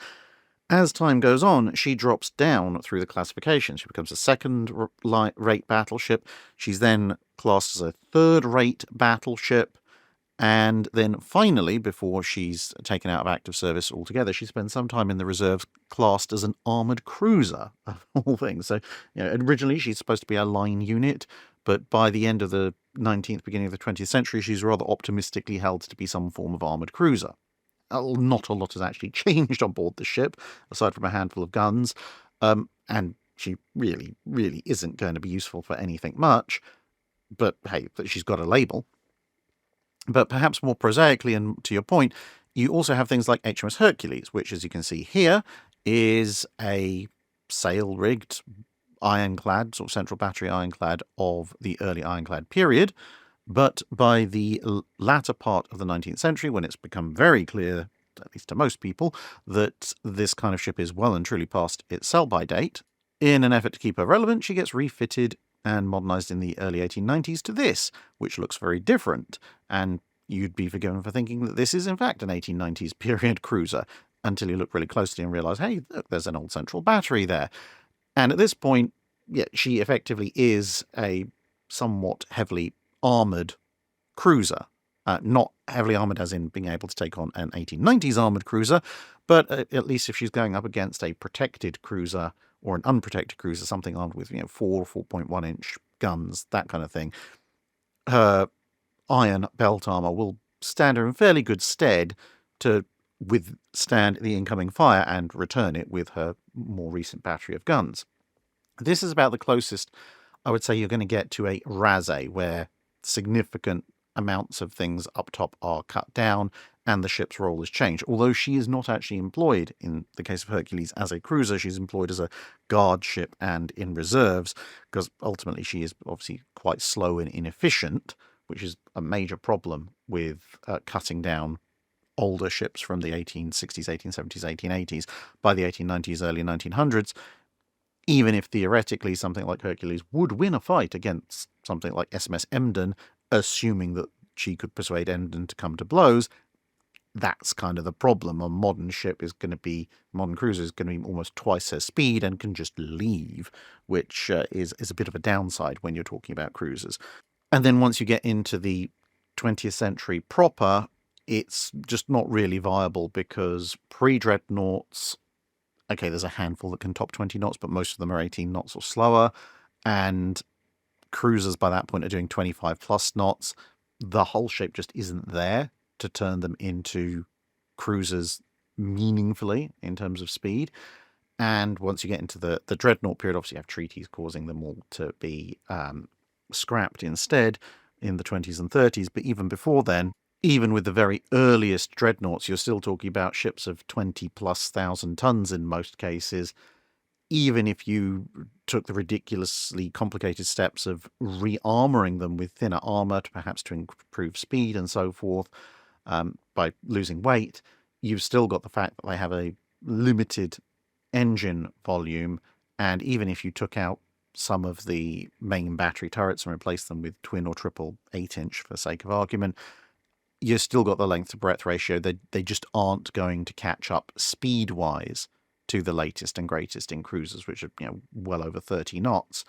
as time goes on, she drops down through the classification. She becomes a second-rate battleship. She's then classed as a third-rate battleship. And then finally, before she's taken out of active service altogether, she spends some time in the reserves classed as an armoured cruiser, of all things. So, originally she's supposed to be a line unit, but by the end of the 19th, beginning of the 20th century, she's rather optimistically held to be some form of armoured cruiser. Not a lot has actually changed on board the ship, aside from a handful of guns, and she really, really isn't going to be useful for anything much, but hey, she's got a label. But perhaps more prosaically, and to your point, you also have things like HMS Hercules, which, as you can see here, is a sail-rigged ironclad, sort of central battery ironclad of the early ironclad period. But by the latter part of the 19th century, when it's become very clear, at least to most people, that this kind of ship is well and truly past its sell-by date, in an effort to keep her relevant, she gets refitted and modernised in the early 1890s to this, which looks very different, and you'd be forgiven for thinking that this is in fact an 1890s period cruiser. until you look really closely and realise, hey, look, there's an old central battery there. And at this point, yeah, she effectively is a somewhat heavily armoured cruiser. Not heavily armoured as in being able to take on an 1890s armoured cruiser, but at least if she's going up against a protected cruiser or an unprotected cruiser, something armed with 4.1 inch guns, that kind of thing, her iron belt armour will stand her in fairly good stead to withstand the incoming fire and return it with her more recent battery of guns. This is about the closest I would say you're going to get to a razee, where significant amounts of things up top are cut down and the ship's role is changed. Although she is not actually employed, in the case of Hercules, as a cruiser, she's employed as a guard ship and in reserves, because ultimately she is obviously quite slow and inefficient, which is a major problem with cutting down older ships from the 1860s, 1870s, 1880s. By the 1890s, early 1900s, even if theoretically something like Hercules would win a fight against something like SMS Emden, assuming that she could persuade Emden to come to blows, that's kind of the problem. A modern ship is going to be, modern cruiser is going to be almost twice her speed and can just leave, which is a bit of a downside when you're talking about cruisers. And then once you get into the 20th century proper, it's just not really viable, because pre-dreadnoughts, okay, there's a handful that can top 20 knots, but most of them are 18 knots or slower, and cruisers by that point are doing 25 plus knots. The hull shape just isn't there to turn them into cruisers meaningfully in terms of speed. And once you get into the dreadnought period, obviously you have treaties causing them all to be scrapped instead in the 20s and 30s. But even before then, even with the very earliest dreadnoughts, you're still talking about ships of 20,000+ tons in most cases. Even if you took the ridiculously complicated steps of re-armouring them with thinner armour, perhaps to improve speed and so forth, by losing weight, you've still got the fact that they have a limited engine volume. And even if you took out some of the main battery turrets and replaced them with twin or triple 8-inch for sake of argument, you've still got the length to breadth ratio. They just aren't going to catch up speed-wise to the latest and greatest in cruisers, which are well over 30 knots.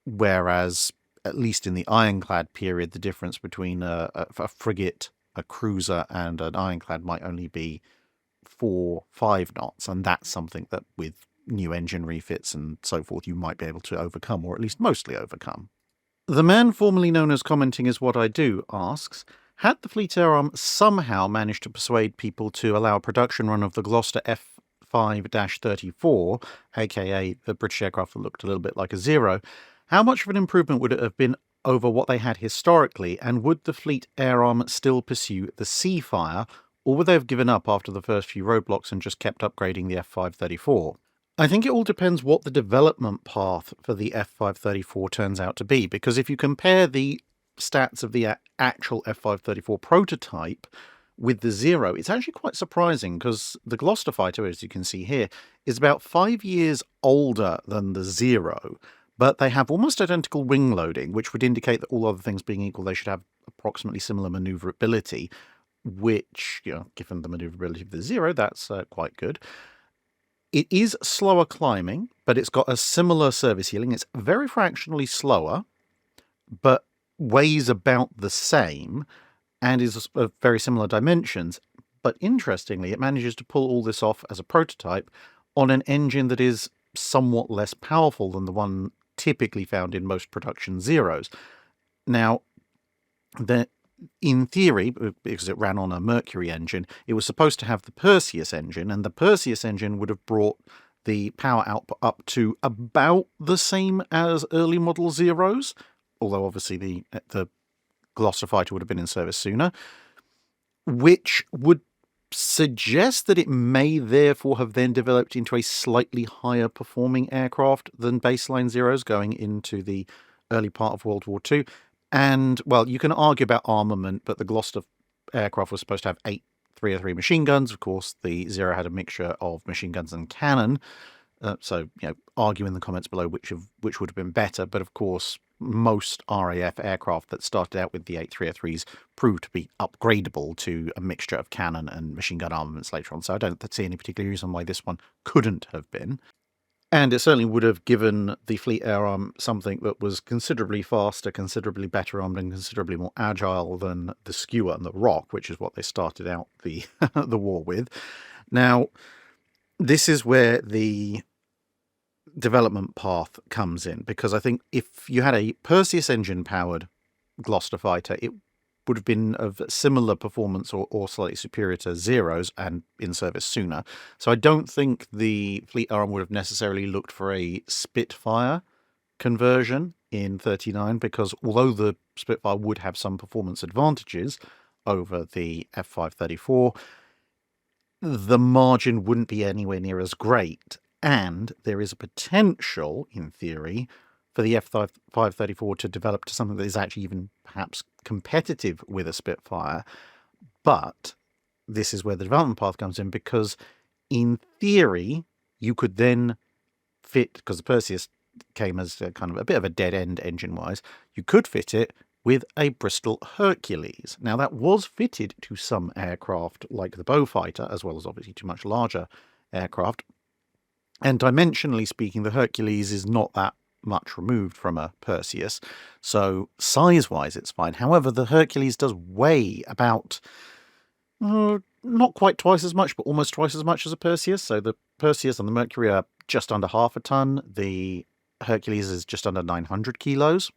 Whereas, at least in the ironclad period, the difference between a frigate, a cruiser, and an ironclad might only be 4-5 knots, and that's something that with new engine refits and so forth you might be able to overcome, or at least mostly overcome. The man formerly known as Commenting Is What I Do asks, had the Fleet Air Arm somehow managed to persuade people to allow a production run of the Gloster F.5-34, aka the British aircraft that looked a little bit like a Zero, how much of an improvement would it have been over what they had historically, and would the Fleet Air Arm still pursue the Seafire, or would they have given up after the first few roadblocks and just kept upgrading the F534? I think it all depends what the development path for the F534 turns out to be, because if you compare the stats of the actual F534 prototype with the Zero, it's actually quite surprising, because the Gloster fighter, as you can see here, is about 5 years older than the Zero, but they have almost identical wing loading, which would indicate that all other things being equal, they should have approximately similar maneuverability, which, given the maneuverability of the Zero, that's quite good. It is slower climbing, but it's got a similar service ceiling. It's very fractionally slower, but weighs about the same and is of very similar dimensions. But interestingly, it manages to pull all this off as a prototype on an engine that is somewhat less powerful than the one typically found in most production Zeros. Now, in theory, because it ran on a Mercury engine, it was supposed to have the Perseus engine, and the Perseus engine would have brought the power output up to about the same as early model Zeros, although obviously the Gloster fighter would have been in service sooner, which would suggest that it may therefore have then developed into a slightly higher performing aircraft than baseline Zeros going into the early part of World War II. And, well, you can argue about armament, but the Gloster aircraft was supposed to have 8 303 machine guns. Of course, the Zero had a mixture of machine guns and cannon. So, argue in the comments below which would have been better. But of course, most RAF aircraft that started out with the 8303s proved to be upgradable to a mixture of cannon and machine gun armaments later on. So I don't see any particular reason why this one couldn't have been. And it certainly would have given the Fleet Air Arm something that was considerably faster, considerably better armed, and considerably more agile than the Skua and the Rock, which is what they started out the the war with. Now, this is where the development path comes in, because I think if you had a Perseus engine-powered Gloster fighter, it would have been of similar performance or slightly superior to Zeros and in service sooner. So I don't think the Fleet Arm would have necessarily looked for a Spitfire conversion in 39, because although the Spitfire would have some performance advantages over the F534, the margin wouldn't be anywhere near as great. And there is a potential, in theory, for the F534 to develop to something that is actually even perhaps competitive with a Spitfire. But this is where the development path comes in, because in theory, you could then fit, because the Perseus came as a kind of a bit of a dead end engine-wise, you could fit it with a Bristol Hercules. Now, that was fitted to some aircraft like the Beaufighter, as well as obviously to much larger aircraft. And dimensionally speaking, the Hercules is not that much removed from a Perseus, so size-wise it's fine. However, the Hercules does weigh about, not quite twice as much, but almost twice as much as a Perseus. So the Perseus and the Mercury are just under half a ton. The Hercules is just under 900 kilos.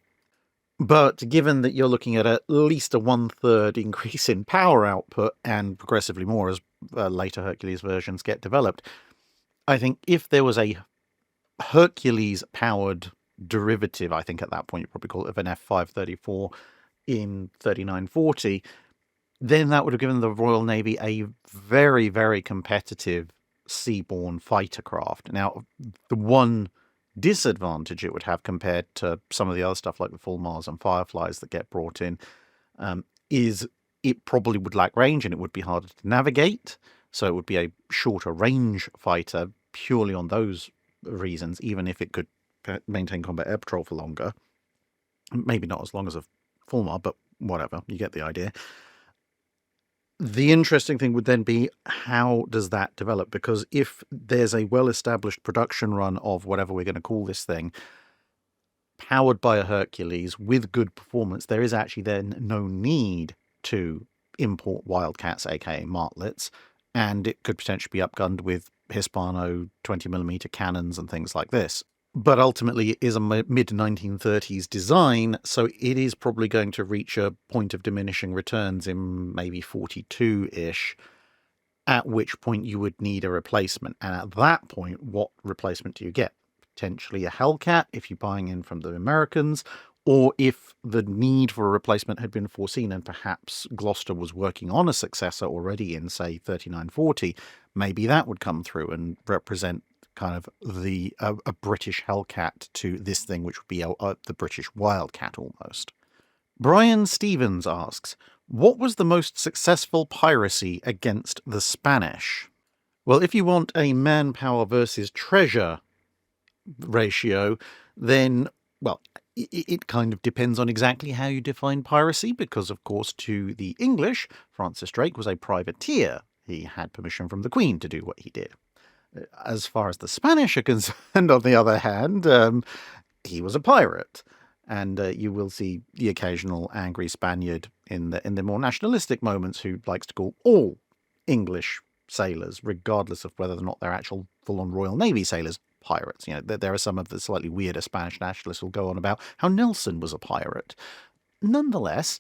But given that you're looking at least a 1/3 increase in power output, and progressively more as later Hercules versions get developed, I think if there was a Hercules-powered derivative, I think at that point you'd probably call it, of an F534 in 3940, then that would have given the Royal Navy a very, very competitive seaborne fighter craft. Now, the one disadvantage it would have compared to some of the other stuff like the Fulmars and Fireflies that get brought in is it probably would lack range and it would be harder to navigate. So it would be a shorter range fighter purely on those reasons, even if it could maintain combat air patrol for longer. Maybe not as long as a Fulmar, but whatever, you get the idea. The interesting thing would then be, how does that develop? Because if there's a well-established production run of whatever we're going to call this thing, powered by a Hercules with good performance, there is actually then no need to import Wildcats, aka Martlets, and it could potentially be upgunned with Hispano 20mm cannons and things like this. But ultimately, it is a mid-1930s design, so it is probably going to reach a point of diminishing returns in maybe 42-ish, at which point you would need a replacement. And at that point, what replacement do you get? Potentially a Hellcat, if you're buying in from the Americans, or if the need for a replacement had been foreseen and perhaps Gloucester was working on a successor already in, say, 3940, maybe that would come through and represent kind of a British Hellcat to this thing, which would be the British Wildcat almost. Brian Stevens asks, what was the most successful piracy against the Spanish? Well, if you want a manpower versus treasure ratio, then, well, it kind of depends on exactly how you define piracy, because, of course, to the English, Francis Drake was a privateer. He had permission from the Queen to do what he did. As far as the Spanish are concerned, on the other hand, he was a pirate. And you will see the occasional angry Spaniard in the more nationalistic moments who likes to call all English sailors, regardless of whether or not they're actual full-on Royal Navy sailors, pirates. You know, there are some of the slightly weirder Spanish nationalists who'll go on about how Nelson was a pirate. Nonetheless,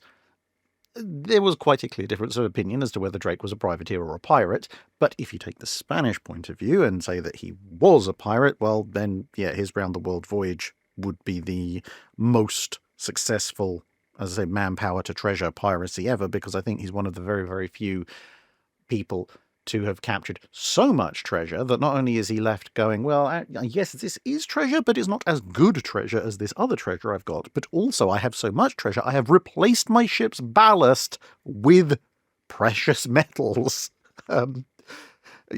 there was quite a clear difference of opinion as to whether Drake was a privateer or a pirate, but if you take the Spanish point of view and say that he was a pirate, well, then, yeah, his round-the-world voyage would be the most successful, as I say, manpower to treasure piracy ever, because I think he's one of the very, very few people to have captured so much treasure that not only is he left going, well, yes, this is treasure, but it's not as good treasure as this other treasure I've got, but also I have so much treasure, I have replaced my ship's ballast with precious metals.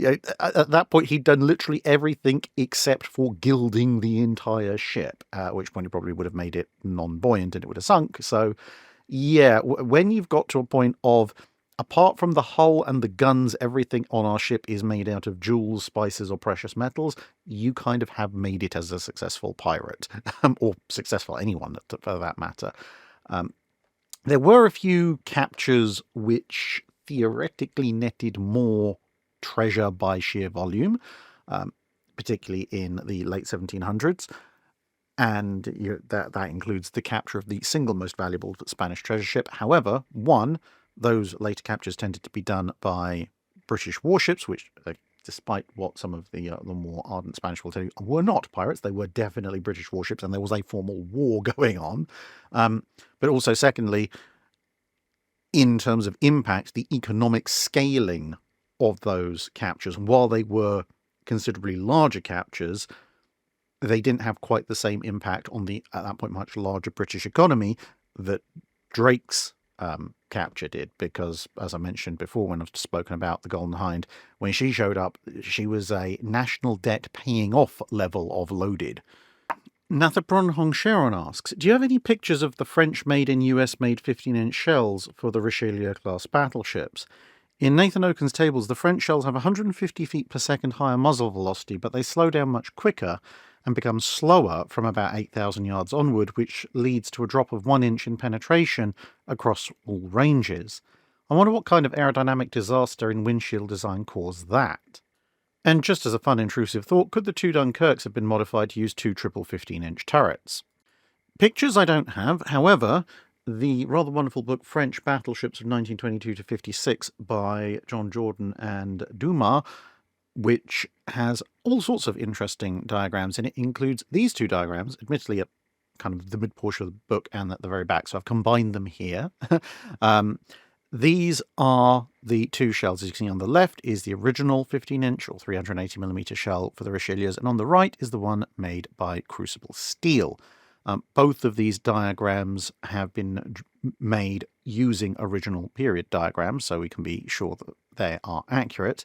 At that point, he'd done literally everything except for gilding the entire ship, at which point he probably would have made it non-buoyant and it would have sunk. So, yeah, when you've got to a point of, apart from the hull and the guns, everything on our ship is made out of jewels, spices, or precious metals, you kind of have made it as a successful pirate, or successful anyone for that matter. There were a few captures which theoretically netted more treasure by sheer volume, particularly in the late 1700s. And that includes the capture of the single most valuable Spanish treasure ship. However, those later captures tended to be done by British warships, which, despite what some of the more ardent Spanish will tell you, were not pirates. They were definitely British warships, and there was a formal war going on. But also, secondly, in terms of impact, the economic scaling of those captures, while they were considerably larger captures, they didn't have quite the same impact on the, at that point, much larger British economy that Drake's capture did, because, as I mentioned before when I've spoken about the Golden Hind, when she showed up, she was a national debt paying off level of loaded. Nathapron Hongsharon asks, do you have any pictures of the French-made and US-made 15-inch shells for the Richelieu-class battleships? In Nathan Oaken's tables, the French shells have 150 feet per second higher muzzle velocity, but they slow down much quicker and become slower from about 8,000 yards onward, which leads to a drop of 1 inch in penetration across all ranges. I wonder what kind of aerodynamic disaster in windshield design caused that. And just as a fun intrusive thought, could the two Dunkirks have been modified to use two triple 15-inch turrets? Pictures I don't have, however, the rather wonderful book French Battleships of 1922 to 56 by John Jordan and Dumas, which has all sorts of interesting diagrams, and it includes these two diagrams, admittedly at kind of the mid-portion of the book and at the very back, so I've combined them here. These are the two shells. As you can see on the left is the original 15-inch or 380mm shell for the Richelieus, and on the right is the one made by Crucible Steel. Both of these diagrams have been made using original period diagrams, so we can be sure that they are accurate.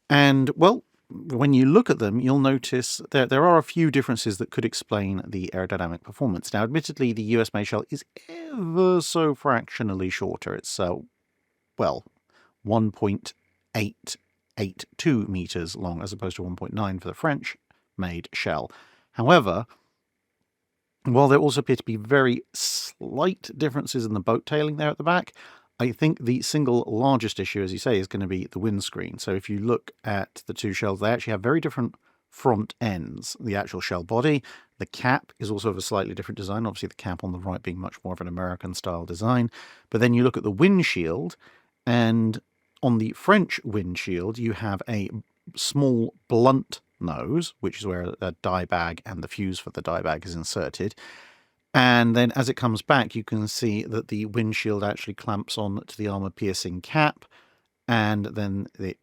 And, well, when you look at them, you'll notice that there are a few differences that could explain the aerodynamic performance. Now, admittedly, the US-made shell is ever so fractionally shorter. It's, 1.882 meters long as opposed to 1.9 for the French-made shell. However, while there also appear to be very slight differences in the boat tailing there at the back, I think the single largest issue, as you say, is going to be the windscreen. So if you look at the two shells, they actually have very different front ends. The actual shell body, the cap is also of a slightly different design. Obviously, the cap on the right being much more of an American-style design. But then you look at the windshield, and on the French windshield, you have a small blunt nose, which is where a dye bag and the fuse for the dye bag is inserted. And then as it comes back, you can see that the windshield actually clamps on to the armor-piercing cap, and then it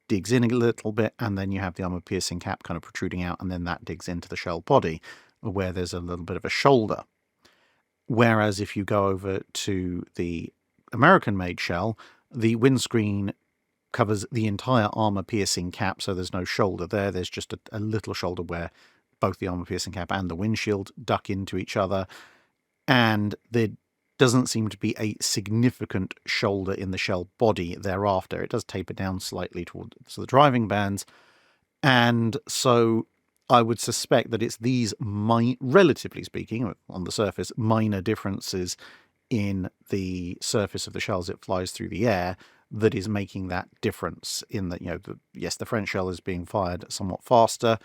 digs in a little bit, and then you have the armor-piercing cap kind of protruding out, and then that digs into the shell body, where there's a little bit of a shoulder. Whereas if you go over to the American-made shell, the windscreen covers the entire armor-piercing cap, so there's no shoulder there. There's just a little shoulder where both the armor-piercing cap and the windshield duck into each other, and there doesn't seem to be a significant shoulder in the shell body thereafter. It does taper down slightly towards the driving bands, and so I would suspect that it's these, relatively speaking, on the surface, minor differences in the surface of the shell as it flies through the air that is making that difference in that, yes, the French shell is being fired somewhat faster,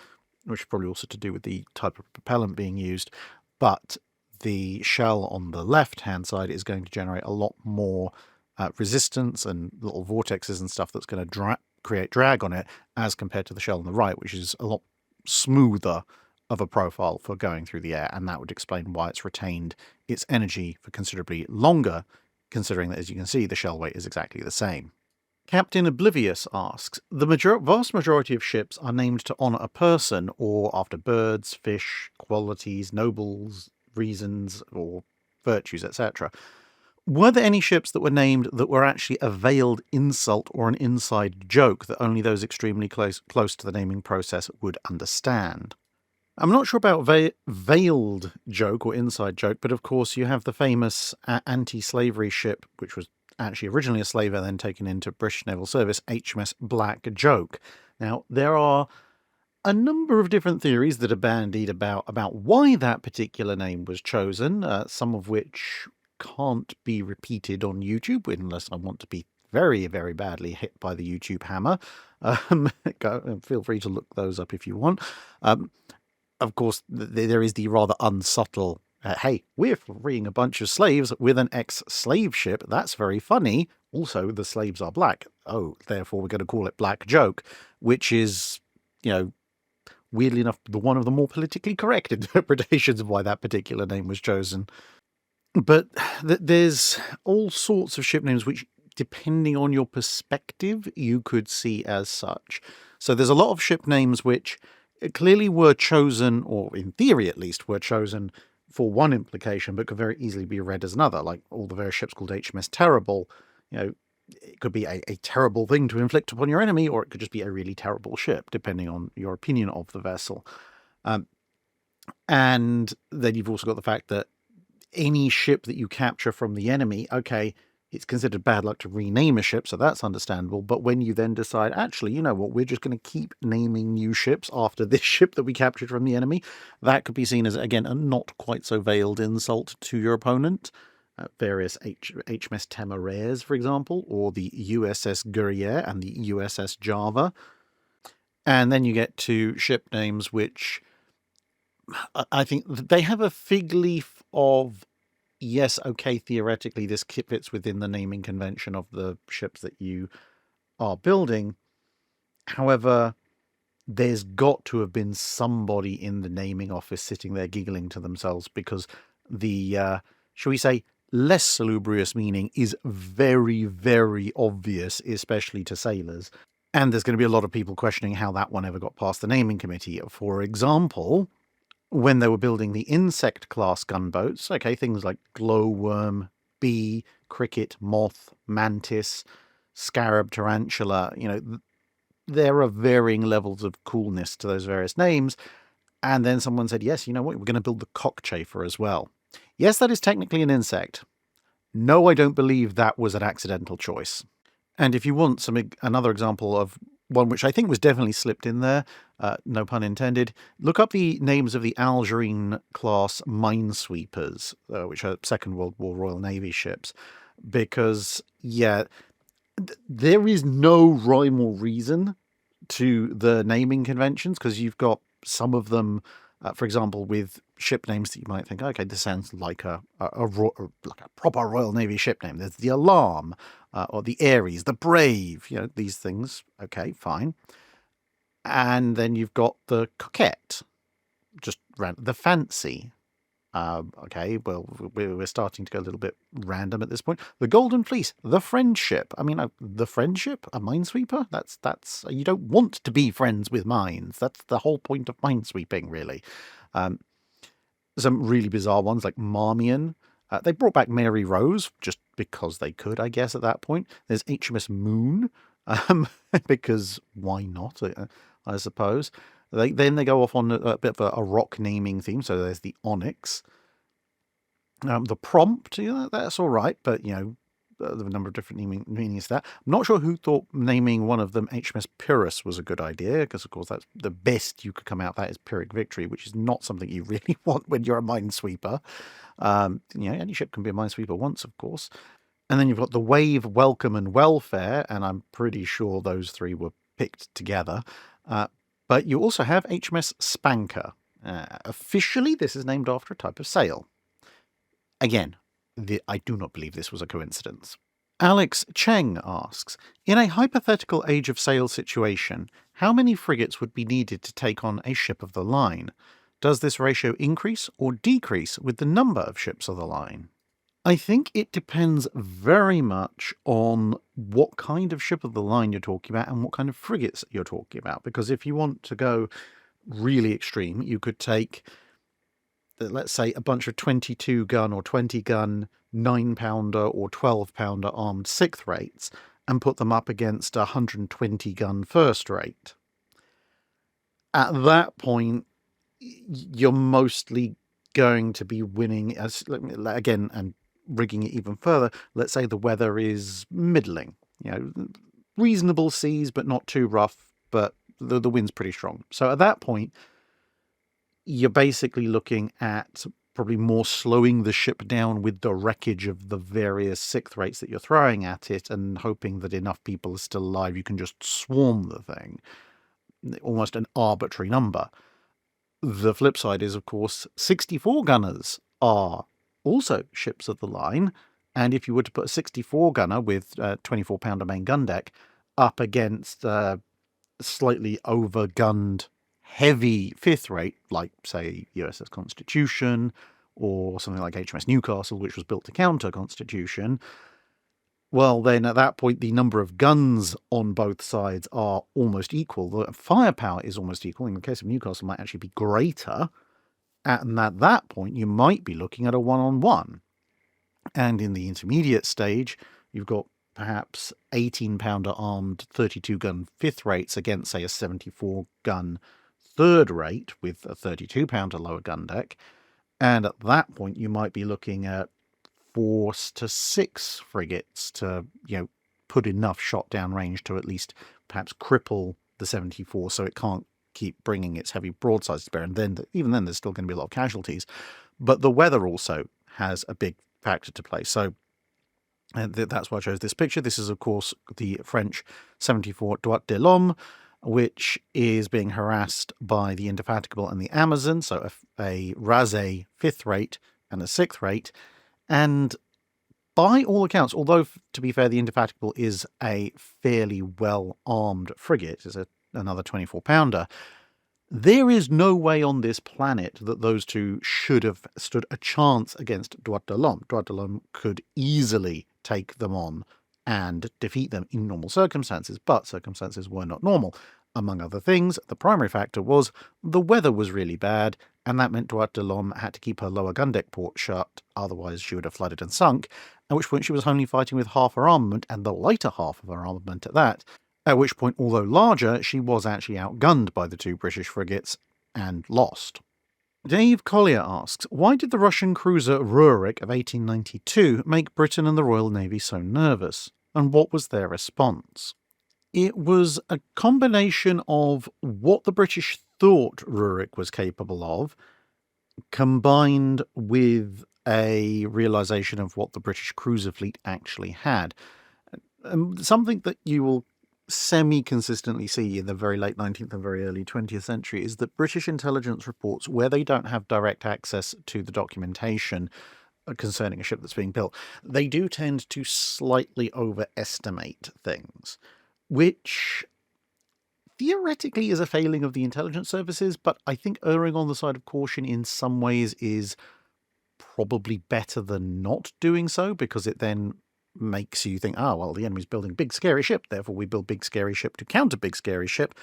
which is probably also to do with the type of propellant being used, but the shell on the left-hand side is going to generate a lot more resistance and little vortexes and stuff that's going to create drag on it as compared to the shell on the right, which is a lot smoother of a profile for going through the air, and that would explain why it's retained its energy for considerably longer, considering that, as you can see, the shell weight is exactly the same. Captain Oblivious asks, the vast majority of ships are named to honour a person or after birds, fish, qualities, nobles, reasons, or virtues, etc. Were there any ships that were named that were actually a veiled insult or an inside joke that only those extremely close to the naming process would understand? I'm not sure about veiled joke or inside joke, but of course you have the famous anti-slavery ship, which was actually originally a slaver, then taken into British naval service, HMS Black Joke. Now, there are a number of different theories that are bandied about why that particular name was chosen, some of which can't be repeated on YouTube unless I want to be very, very badly hit by the YouTube hammer. Feel free to look those up if you want. Of course, there is the rather unsubtle, hey, we're freeing a bunch of slaves with an ex-slave ship. That's very funny. Also, the slaves are black. Oh, therefore we're going to call it Black Joke, which is, weirdly enough, one of the more politically correct interpretations of why that particular name was chosen. But there's all sorts of ship names which, depending on your perspective, you could see as such. So there's a lot of ship names which clearly were chosen, or in theory at least, were chosen for one implication, but could very easily be read as another, like all the various ships called HMS Terrible. It could be a terrible thing to inflict upon your enemy, or it could just be a really terrible ship, depending on your opinion of the vessel. And then you've also got the fact that any ship that you capture from the enemy, okay, it's considered bad luck to rename a ship, so that's understandable. But when you then decide, actually, you know what, we're just going to keep naming new ships after this ship that we captured from the enemy, that could be seen as, again, a not quite so veiled insult to your opponent. Various HMS Temeraires, for example, or the USS Guerriere and the USS Java. And then you get to ship names which I think they have a fig leaf of, yes, okay, theoretically this fits within the naming convention of the ships that you are building. However, there's got to have been somebody in the naming office sitting there giggling to themselves, because the, shall we say, less salubrious meaning is very, very obvious, especially to sailors. And there's going to be a lot of people questioning how that one ever got past the naming committee. For example, when they were building the insect class gunboats, okay, things like glowworm, bee, cricket, moth, mantis, scarab, tarantula, there are varying levels of coolness to those various names. And then someone said, yes, you know what, we're going to build the cockchafer as well. Yes, that is technically an insect. No, I don't believe that was an accidental choice. And if you want another example of one which I think was definitely slipped in there, no pun intended, look up the names of the Algerine class minesweepers, which are Second World War Royal Navy ships, because, yeah, there is no rhyme or reason to the naming conventions, because you've got some of them, for example, with ship names that you might think, okay, this sounds like a proper Royal Navy ship name. There's the Alarm, or the Aries, the Brave, these things. Okay, fine. And then you've got the Coquette, just the Fancy. Okay, well, we're starting to go a little bit random at this point. The Golden Fleece, the Friendship. I mean, the Friendship, a minesweeper? That's you don't want to be friends with mines. That's the whole point of minesweeping, really. Some really bizarre ones like Marmion. They brought back Mary Rose just because they could, I guess, at that point. There's HMS Moon, because why not, I suppose. Then they go off on a bit of a rock naming theme. So there's the Onyx. The Prompt, that's all right, but, there's a number of different meanings to that. I'm not sure who thought naming one of them HMS Pyrrhus was a good idea, because, of course, that's the best you could come out that is Pyrrhic Victory, which is not something you really want when you're a minesweeper. Any ship can be a minesweeper once, of course. And then you've got the Wave, Welcome, and Welfare, and I'm pretty sure those three were picked together. But you also have HMS Spanker. Officially, this is named after a type of sail. Again, I do not believe this was a coincidence. Alex Cheng asks, in a hypothetical age of sail situation, how many frigates would be needed to take on a ship of the line? Does this ratio increase or decrease with the number of ships of the line? I think it depends very much on what kind of ship of the line you're talking about and what kind of frigates you're talking about. Because if you want to go really extreme, you could take let's say, a bunch of 22 gun or 20 gun 9-pounder or 12-pounder armed sixth rates and put them up against a 120 gun first rate. At that point, you're mostly going to be winning, as again, and rigging it even further. Let's say the weather is middling, reasonable seas, but not too rough, but the wind's pretty strong. So at that point, you're basically looking at probably more slowing the ship down with the wreckage of the various sixth rates that you're throwing at it and hoping that enough people are still alive. You can just swarm the thing, almost an arbitrary number. The flip side is, of course, 64 gunners are also ships of the line. And if you were to put a 64 gunner with a 24-pounder main gun deck up against slightly overgunned heavy fifth rate, like, say, USS Constitution or something like HMS Newcastle, which was built to counter Constitution, well, then at that point, the number of guns on both sides are almost equal. The firepower is almost equal. In the case of Newcastle, might actually be greater. And at that point, you might be looking at a one-on-one. And in the intermediate stage, you've got perhaps 18-pounder armed 32-gun fifth rates against, say, a 74-gun third rate with a 32-pounder lower gun deck. And at that point, you might be looking at 4 to 6 frigates to, put enough shot down range to at least perhaps cripple the 74 so it can't keep bringing its heavy broadsides to bear. And then, even then, there's still going to be a lot of casualties. But the weather also has a big factor to play. So that's why I chose this picture. This is, of course, the French 74 Droit de l'Homme, which is being harassed by the Indefatigable and the Amazon, so a razee fifth rate and a sixth rate. And by all accounts, although, to be fair, the Indefatigable is a fairly well-armed frigate, it's another 24-pounder, there is no way on this planet that those two should have stood a chance against Droit de l'Homme. Droit de l'Homme could easily take them on and defeat them in normal circumstances, but circumstances were not normal. Among other things, the primary factor was the weather was really bad, and that meant Droit de l'Homme had to keep her lower gun deck port shut, otherwise she would have flooded and sunk, at which point she was only fighting with half her armament, and the lighter half of her armament at that, at which point, although larger, she was actually outgunned by the two British frigates and lost. Dave Collier asks, why did the Russian cruiser Rurik of 1892 make Britain and the Royal Navy so nervous? And what was their response? It was a combination of what the British thought Rurik was capable of, combined with a realization of what the British cruiser fleet actually had. Something that you will semi-consistently see in the very late 19th and very early 20th century is that British intelligence reports, where they don't have direct access to the documentation concerning a ship that's being built, they do tend to slightly overestimate things, which theoretically is a failing of the intelligence services, but I think erring on the side of caution in some ways is probably better than not doing so, because it then makes you think, well, the enemy's building a big scary ship, therefore we build big scary ship to counter big scary ship.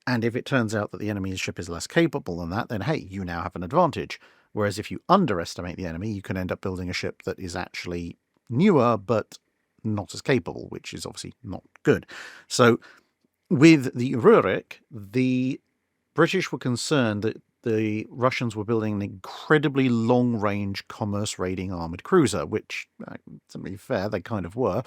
And if it turns out that the enemy's ship is less capable than that, then hey, you now have an advantage. Whereas if you underestimate the enemy, you can end up building a ship that is actually newer but not as capable, which is obviously not good. So with the Rurik, the British were concerned that the Russians were building an incredibly long-range commerce-raiding armoured cruiser, which, to be fair, they kind of were.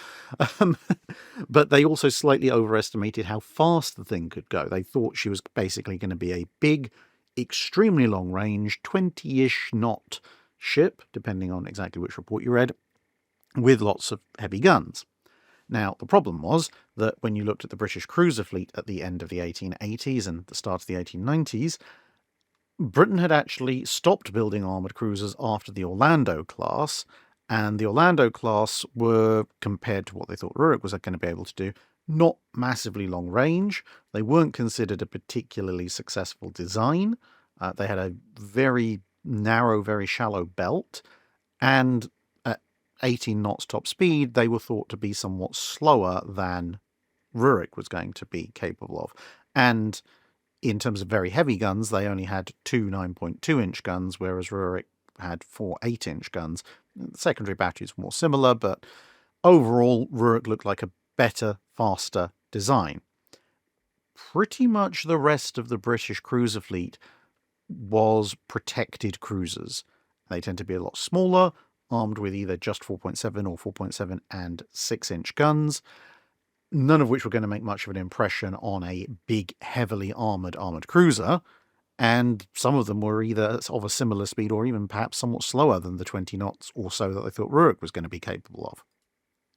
But they also slightly overestimated how fast the thing could go. They thought she was basically going to be a big, extremely long-range, 20-ish knot ship, depending on exactly which report you read, with lots of heavy guns. Now, the problem was that when you looked at the British cruiser fleet at the end of the 1880s and the start of the 1890s, Britain had actually stopped building armoured cruisers after the Orlando class, and the Orlando class were, compared to what they thought Rurik was going to be able to do, not massively long range. They weren't considered a particularly successful design. They had a very narrow, very shallow belt, and at 18 knots top speed, they were thought to be somewhat slower than Rurik was going to be capable of. And In terms of very heavy guns, they only had 2 9.2-inch guns, whereas Rurik had 4 8-inch guns. The secondary batteries were more similar, but overall, Rurik looked like a better, faster design. Pretty much the rest of the British cruiser fleet was protected cruisers. They tend to be a lot smaller, armed with either just 4.7 or 4.7 and 6-inch guns, none of which were going to make much of an impression on a big, heavily armoured cruiser, and some of them were either of a similar speed or even perhaps somewhat slower than the 20 knots or so that they thought Rurik was going to be capable of.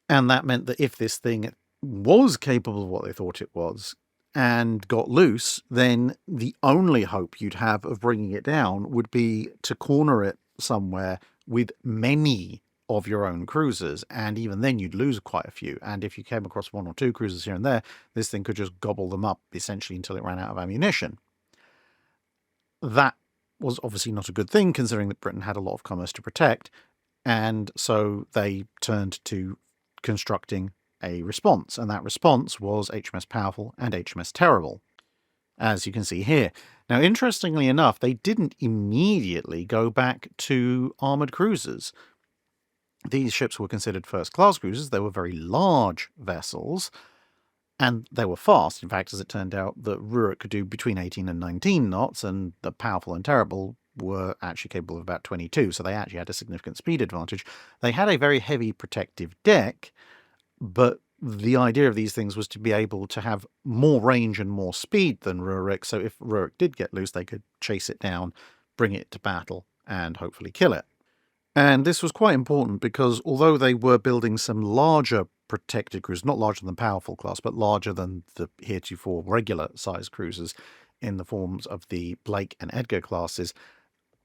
And that meant that if this thing was capable of what they thought it was and got loose, then the only hope you'd have of bringing it down would be to corner it somewhere with many of your own cruisers, and even then you'd lose quite a few. And if you came across 1 or 2 cruisers here and there, this thing could just gobble them up essentially until it ran out of ammunition. That was obviously not a good thing, considering that Britain had a lot of commerce to protect, and so they turned to constructing a response, and that response was HMS Powerful and HMS Terrible, as you can see here. Now, interestingly enough, they didn't immediately go back to armoured cruisers. These ships were considered first-class cruisers. They were very large vessels, and they were fast. In fact, as it turned out, the Rurik could do between 18 and 19 knots, and the Powerful and Terrible were actually capable of about 22, so they actually had a significant speed advantage. They had a very heavy protective deck, but the idea of these things was to be able to have more range and more speed than Rurik, so if Rurik did get loose, they could chase it down, bring it to battle, and hopefully kill it. And this was quite important because although they were building some larger protected cruisers, not larger than Powerful class, but larger than the heretofore regular-sized cruisers in the forms of the Blake and Edgar classes,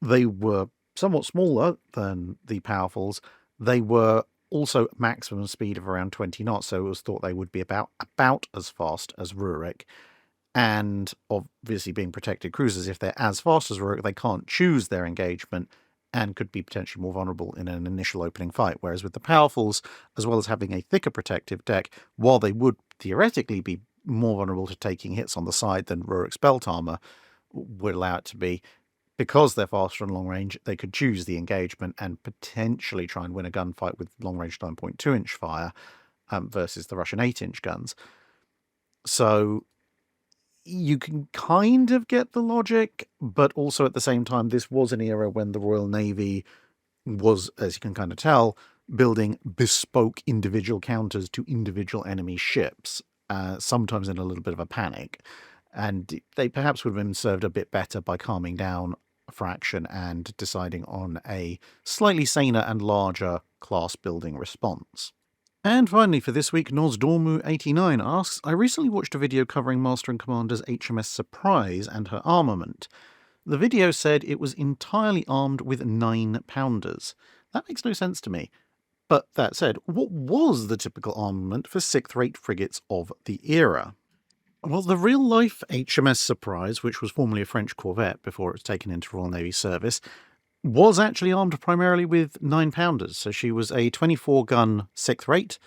they were somewhat smaller than the Powerfuls. They were also maximum speed of around 20 knots, so it was thought they would be about as fast as Rurik. And obviously being protected cruisers, if they're as fast as Rurik, they can't choose their engagement and could be potentially more vulnerable in an initial opening fight. Whereas with the Powerfuls, as well as having a thicker protective deck, while they would theoretically be more vulnerable to taking hits on the side than Rurik's belt armour would allow it to be, because they're faster and long range, they could choose the engagement and potentially try and win a gunfight with long range 9.2-inch fire versus the Russian 8-inch guns. So you can kind of get the logic, but also at the same time, this was an era when the Royal Navy was, as you can kind of tell, building bespoke individual counters to individual enemy ships, sometimes in a little bit of a panic. And they perhaps would have been served a bit better by calming down a fraction and deciding on a slightly saner and larger class building response. And finally for this week, Nosdormu89 asks, I recently watched a video covering Master and Commander's HMS Surprise and her armament. The video said it was entirely armed with 9-pounders. That makes no sense to me. But that said, what was the typical armament for 6th-rate frigates of the era? Well, the real-life HMS Surprise, which was formerly a French corvette before it was taken into Royal Navy service, was actually armed primarily with 9-pounders. So she was a 24-gun 6th rate,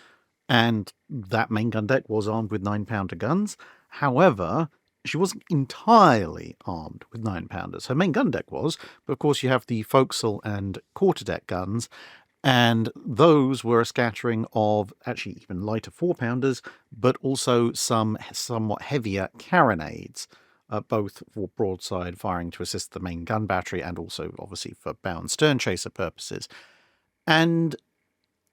and that main gun deck was armed with 9-pounder guns. However, she wasn't entirely armed with 9-pounders. Her main gun deck was, but of course you have the forecastle and quarterdeck guns, and those were a scattering of actually even lighter 4-pounders, but also some somewhat heavier carronades, both for broadside firing to assist the main gun battery and also obviously for bow and stern chaser purposes. And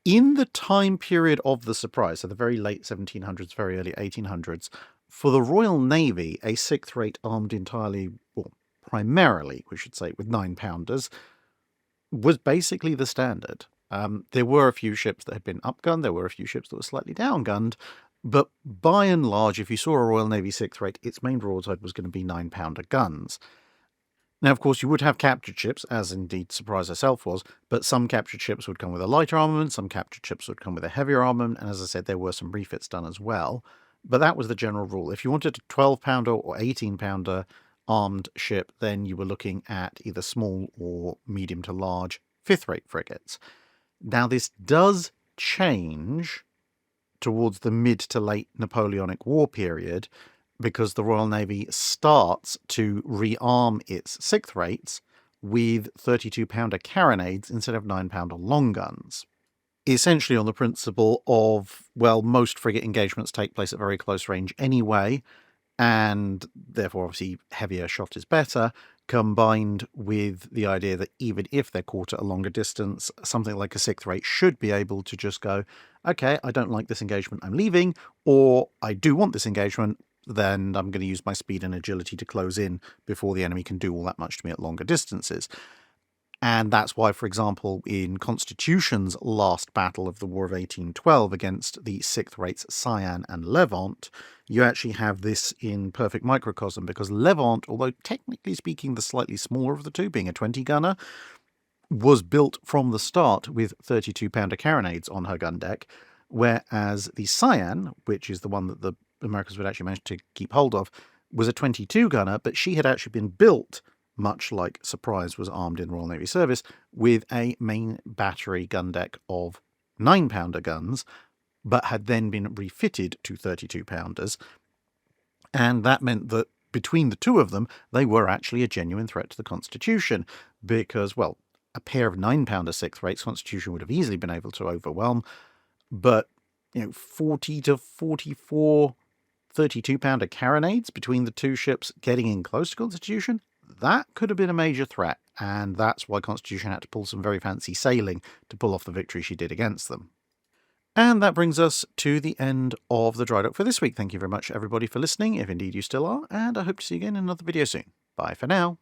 in the time period of the Surprise, so the very late 1700s, very early 1800s, for the Royal Navy, a 6th rate armed entirely, or primarily, we should say, with 9-pounders was basically the standard. There were a few ships that had been upgunned, there were a few ships that were slightly downgunned, but by and large, if you saw a Royal Navy 6th rate, its main broadside was going to be 9-pounder guns. Now, of course, you would have captured ships, as indeed Surprise herself was, but some captured ships would come with a lighter armament, some captured ships would come with a heavier armament, and as I said, there were some refits done as well. But that was the general rule. If you wanted a 12-pounder or 18-pounder armed ship, then you were looking at either small or medium to large 5th-rate frigates. Now, this does change towards the mid to late Napoleonic War period, because the Royal Navy starts to rearm its 6th rates with 32-pounder carronades instead of 9-pounder long guns. Essentially on the principle of, well, most frigate engagements take place at very close range anyway, and therefore obviously heavier shot is better, combined with the idea that even if they're caught at a longer distance, something like a 6th rate should be able to just go, okay, I don't like this engagement, I'm leaving, or I do want this engagement, then I'm going to use my speed and agility to close in before the enemy can do all that much to me at longer distances. And that's why, for example, in Constitution's last battle of the War of 1812 against the 6th rates Cyan and Levant, you actually have this in perfect microcosm, because Levant, although technically speaking the slightly smaller of the two, being a 20-gunner, was built from the start with 32-pounder carronades on her gun deck, whereas the Cyan, which is the one that the Americans would actually manage to keep hold of, was a 22-gunner, but she had actually been built, much like Surprise was armed in Royal Navy service, with a main battery gun deck of 9-pounder guns, but had then been refitted to 32-pounders, and that meant that between the two of them, they were actually a genuine threat to the Constitution, because, well, a pair of 9-pounder 6th rates Constitution would have easily been able to overwhelm, but 40 to 44 32-pounder carronades between the two ships getting in close to Constitution, that could have been a major threat, and that's why Constitution had to pull some very fancy sailing to pull off the victory she did against them. And that brings us to the end of the Drydock for this week. Thank you very much, everybody, for listening, if indeed you still are, and I hope to see you again in another video soon. Bye for now.